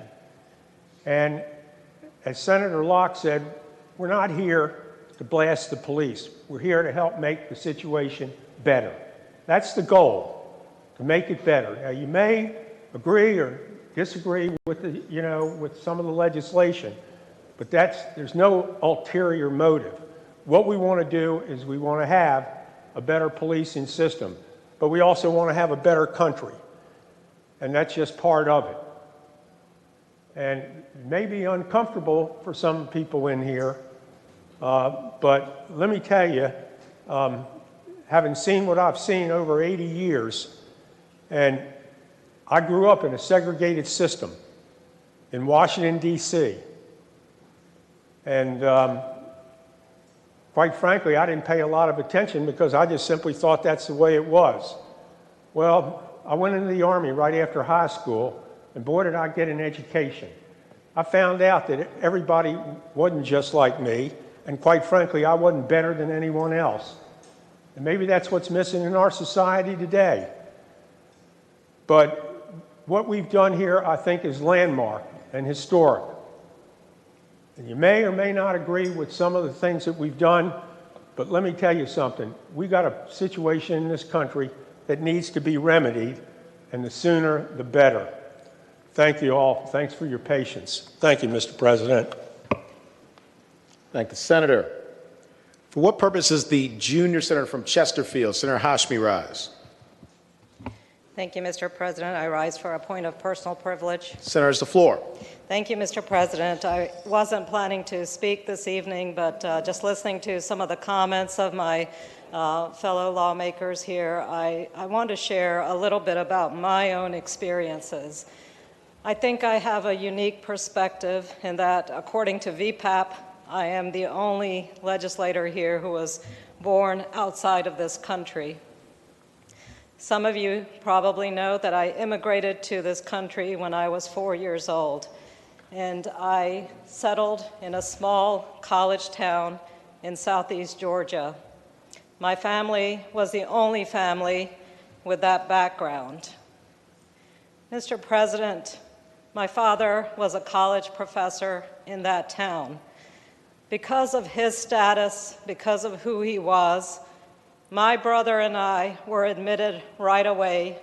And as Senator Locke said, we're not here to blast the police. We're here to help make the situation better. That's the goal, to make it better. Now, you may agree or disagree with with some of the legislation, but there's no ulterior motive. What we want to do is we want to have a better policing system, but we also want to have a better country, and that's just part of it. And it may be uncomfortable for some people in here, but let me tell you, having seen what I've seen over 80 years, and I grew up in a segregated system in Washington, D.C., and quite frankly, I didn't pay a lot of attention because I just simply thought that's the way it was. Well, I went into the Army right after high school, and boy, did I get an education. I found out that everybody wasn't just like me, and quite frankly, I wasn't better than anyone else. And maybe that's what's missing in our society today. But what we've done here, I think, is landmark and historic. And you may or may not agree with some of the things that we've done, but let me tell you something. We got a situation in this country that needs to be remedied, and the sooner the better. Thank you all. Thanks for your patience. Thank you, Mr. President. Thank the Senator. For what purpose does the junior senator from Chesterfield, Senator Hashmi, rise? Thank you, Mr. President. I rise for a point of personal privilege. Senator has the floor. Thank you, Mr. President. I wasn't planning to speak this evening, but just listening to some of the comments of my fellow lawmakers here, I want to share a little bit about my own experiences. I think I have a unique perspective in that, according to VPAP, I am the only legislator here who was born outside of this country. Some of you probably know that I immigrated to this country when I was 4 years old, and I settled in a small college town in southeast Georgia. My family was the only family with that background. Mr. President, my father was a college professor in that town. Because of his status, because of who he was, my brother and I were admitted right away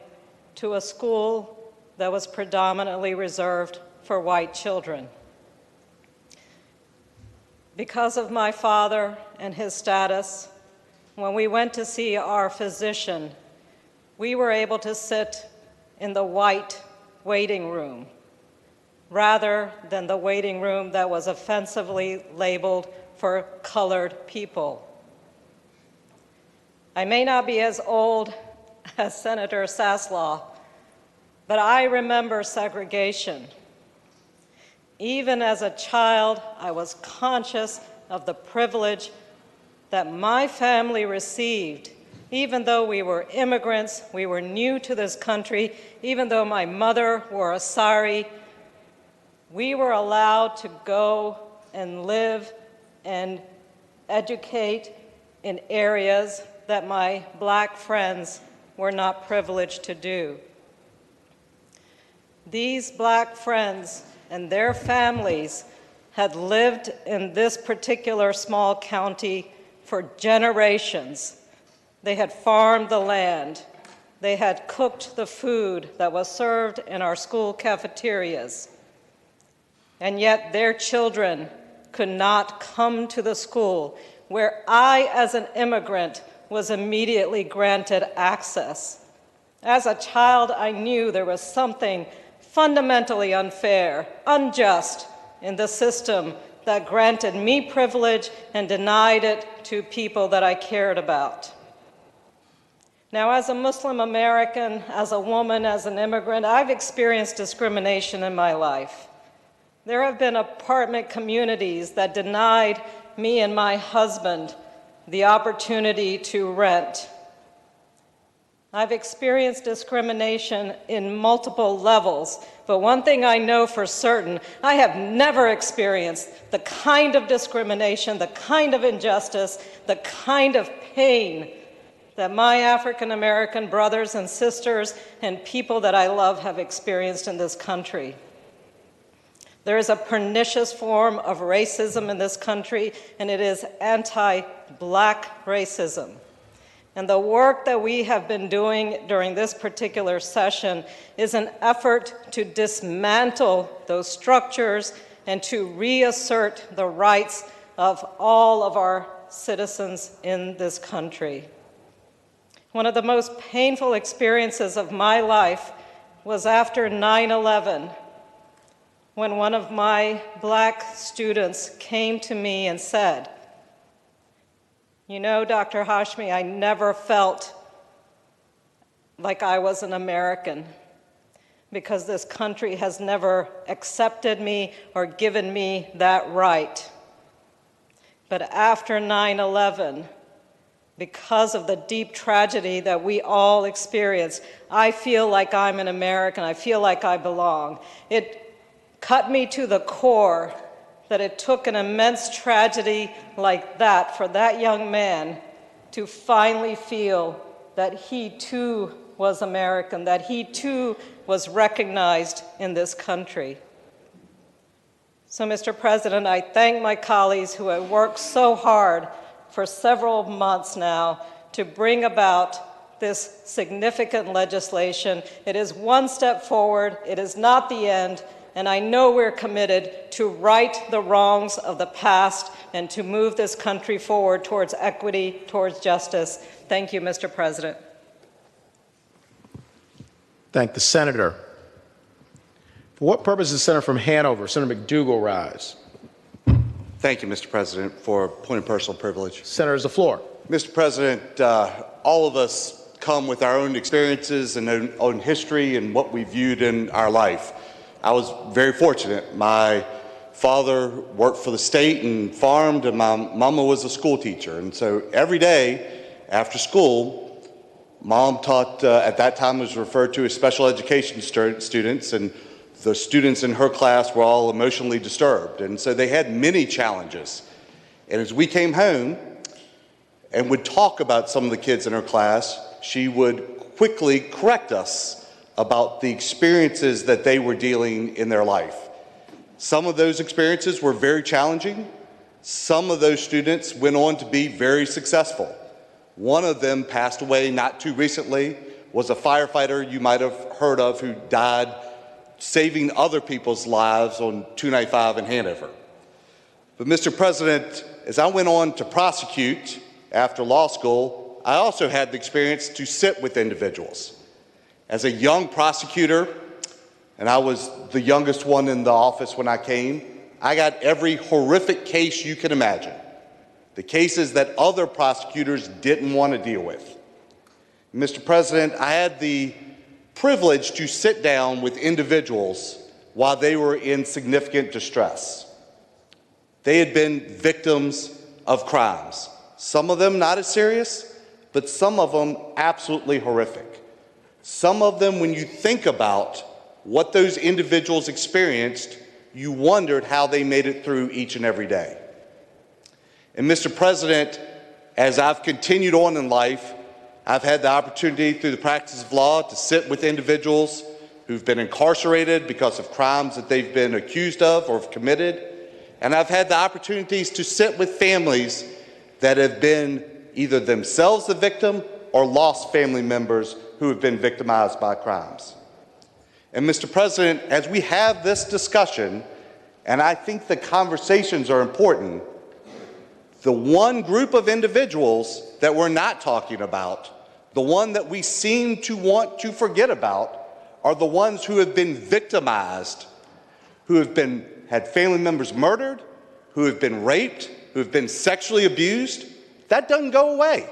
to a school that was predominantly reserved for white children. Because of my father and his status, when we went to see our physician, we were able to sit in the white waiting room rather than the waiting room that was offensively labeled for colored people. I may not be as old as Senator Saslaw, but I remember segregation. Even as a child, I was conscious of the privilege that my family received. Even though we were immigrants, we were new to this country, even though my mother wore a sari, we were allowed to go and live and educate in areas that my black friends were not privileged to do. These black friends and their families had lived in this particular small county for generations. They had farmed the land. They had cooked the food that was served in our school cafeterias. And yet their children could not come to the school where I, as an immigrant, was immediately granted access. As a child, I knew there was something fundamentally unfair, unjust in the system that granted me privilege and denied it to people that I cared about. Now, as a Muslim American, as a woman, as an immigrant, I've experienced discrimination in my life. There have been apartment communities that denied me and my husband the opportunity to rent. I've experienced discrimination in multiple levels, but one thing I know for certain, I have never experienced the kind of discrimination, the kind of injustice, the kind of pain that my African American brothers and sisters and people that I love have experienced in this country. There is a pernicious form of racism in this country, and it is anti-Black racism. And the work that we have been doing during this particular session is an effort to dismantle those structures and to reassert the rights of all of our citizens in this country. One of the most painful experiences of my life was after 9/11, when one of my Black students came to me and said, "You know, Dr. Hashmi, I never felt like I was an American because this country has never accepted me or given me that right. But after 9/11, because of the deep tragedy that we all experienced, I feel like I'm an American. I feel like I belong." It cut me to the core that it took an immense tragedy like that for that young man to finally feel that he too was American, that he too was recognized in this country. So, Mr. President, I thank my colleagues who have worked so hard for several months now to bring about this significant legislation. It is one step forward. It is not the end. And I know we're committed to right the wrongs of the past and to move this country forward towards equity, towards justice. Thank you, Mr. President. Thank the senator. For what purpose does the senator from Hanover, Senator McDougall, rise? Thank you, Mr. President, for point of personal privilege. Senator, has the floor. Mr. President, all of us come with our own experiences and own history and what we viewed in our life. I was very fortunate. My father worked for the state and farmed, and my mama was a school teacher. And so every day after school, Mom taught, at that time was referred to as special education students, and the students in her class were all emotionally disturbed. And so they had many challenges. And as we came home and would talk about some of the kids in her class, she would quickly correct us about the experiences that they were dealing in their life. Some of those experiences were very challenging. Some of those students went on to be very successful. One of them passed away not too recently, was a firefighter you might have heard of who died saving other people's lives on 295 in Hanover. But Mr. President, as I went on to prosecute after law school, I also had the experience to sit with individuals. As a young prosecutor, and I was the youngest one in the office when I came, I got every horrific case you can imagine. The cases that other prosecutors didn't want to deal with. Mr. President, I had the privilege to sit down with individuals while they were in significant distress. They had been victims of crimes. Some of them not as serious, but some of them absolutely horrific. Some of them, when you think about what those individuals experienced, you wondered how they made it through each and every day. And Mr. President, as I've continued on in life, I've had the opportunity through the practice of law to sit with individuals who've been incarcerated because of crimes that they've been accused of or have committed. And I've had the opportunities to sit with families that have been either themselves the victim or lost family members who have been victimized by crimes. And Mr. President, as we have this discussion, and I think the conversations are important, the one group of individuals that we're not talking about, the one that we seem to want to forget about, are the ones who have been victimized, who have had family members murdered, who have been raped, who have been sexually abused. That doesn't go away.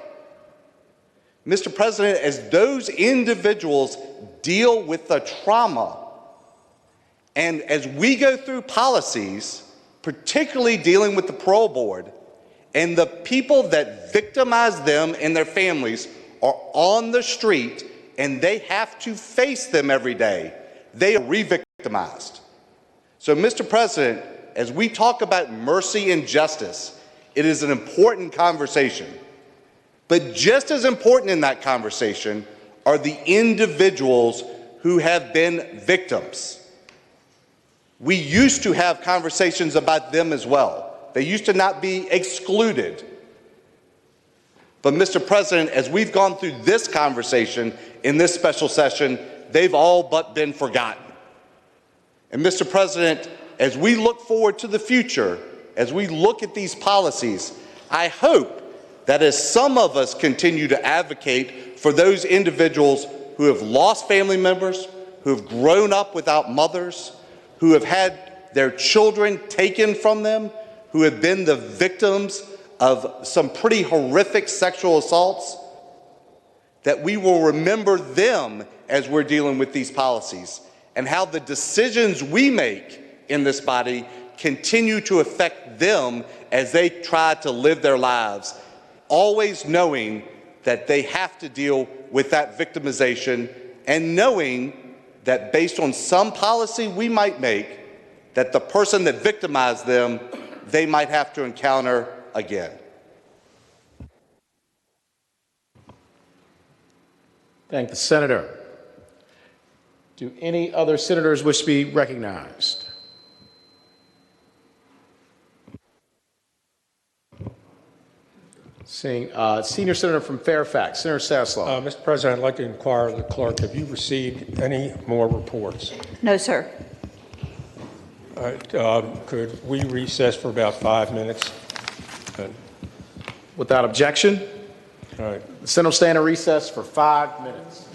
Mr. President, as those individuals deal with the trauma, and as we go through policies, particularly dealing with the parole board, And the people that victimize them and their families are on the street, and they have to face them every day. They are re-victimized. So, Mr. President, as we talk about mercy and justice, it is an important conversation. But just as important in that conversation are the individuals who have been victims. We used to have conversations about them as well. They used to not be excluded. But, Mr. President, as we've gone through this conversation in this special session, they've all but been forgotten. And, Mr. President, as we look forward to the future, as we look at these policies, I hope that as some of us continue to advocate for those individuals who have lost family members, who have grown up without mothers, who have had their children taken from them, who have been the victims of some pretty horrific sexual assaults, that we will remember them as we're dealing with these policies, and how the decisions we make in this body continue to affect them as they try to live their lives, always knowing that they have to deal with that victimization, and knowing that based on some policy we might make, that the person that victimized them, they might have to encounter again. Thank the senator. Do any other senators wish to be recognized? Seeing Senior Senator from Fairfax, Senator Stanislaw. Mr. President, I'd like to inquire of the clerk, have you received any more reports? No, sir. All right, could we recess for about 5 minutes? Without objection, all right. the Senate will stand in recess for 5 minutes.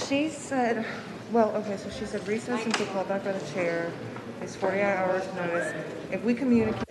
She said, well, okay, so she said recess until called back by the chair. It's 48 hours notice. If we communicate.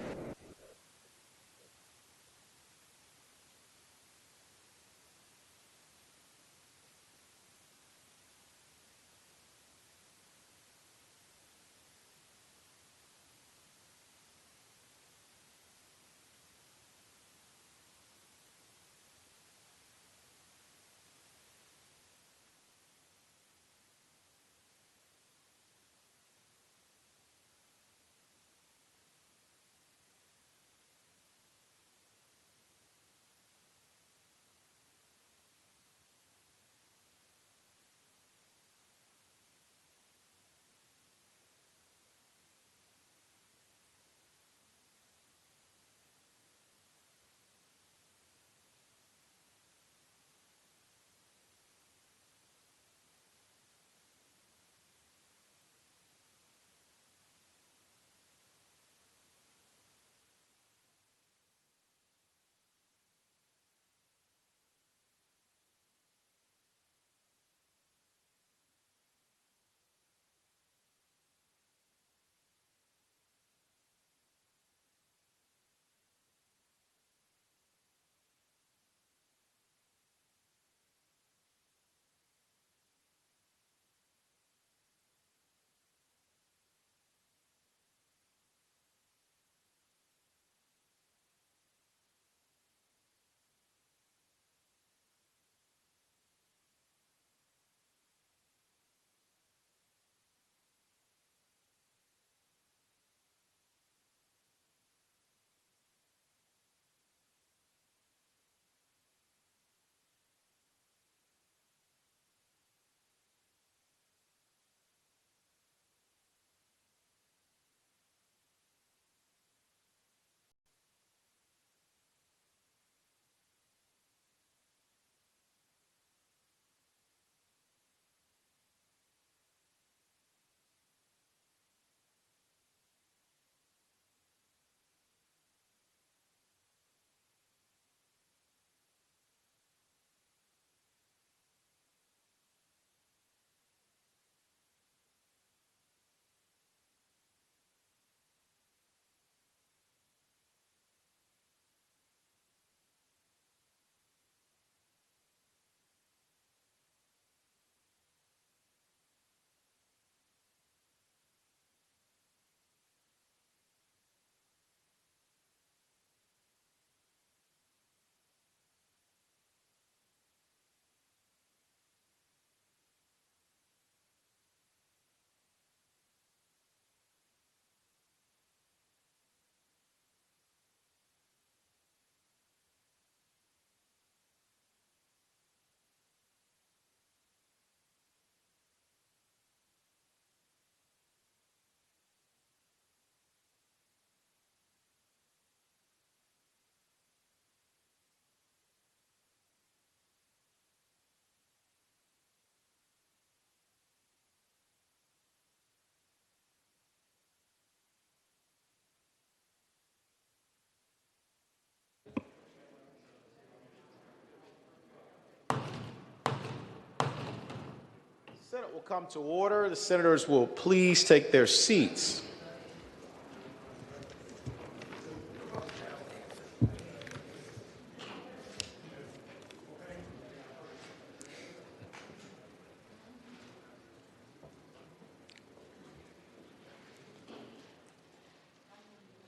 Senate will come to order. The senators will please take their seats.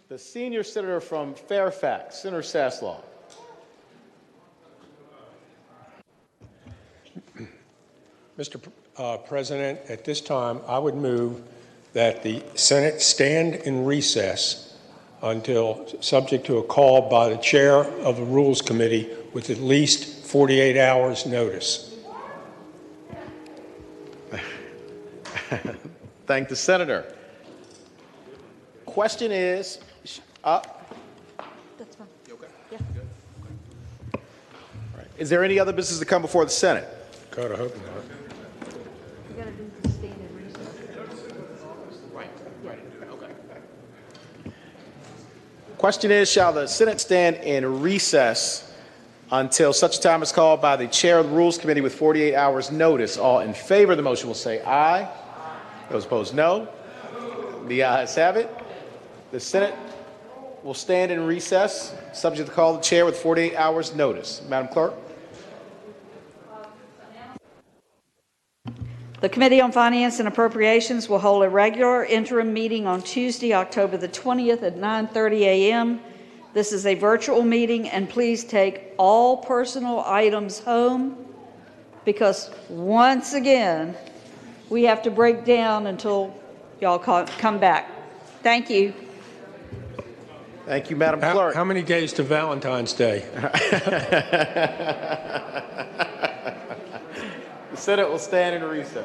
The senior senator from Fairfax, Senator Saslaw. Mr. President, at this time, I would move that the Senate stand in recess until, subject to a call by the chair of the Rules Committee with at least 48 hours notice. Thank the senator. Question is, That's fine. You okay? Yeah. Is there any other business to come before the Senate? God, I hope not. You got to do the stand in recess. Right. Okay. Question is, shall the Senate stand in recess until such time as called by the chair of the Rules Committee with 48 hours notice? All in favor of the motion will say aye. Those opposed, no. The ayes have it. The Senate will stand in recess, subject to call of the chair with 48 hours notice. Madam Clerk. The Committee on Finance and Appropriations will hold a regular interim meeting on Tuesday, October the 20th at 9:30 a.m. This is a virtual meeting, and please take all personal items home because once again, we have to break down until y'all come back. Thank you. Thank you, Madam Clerk. How many days to Valentine's Day? The Senate will stand in recess.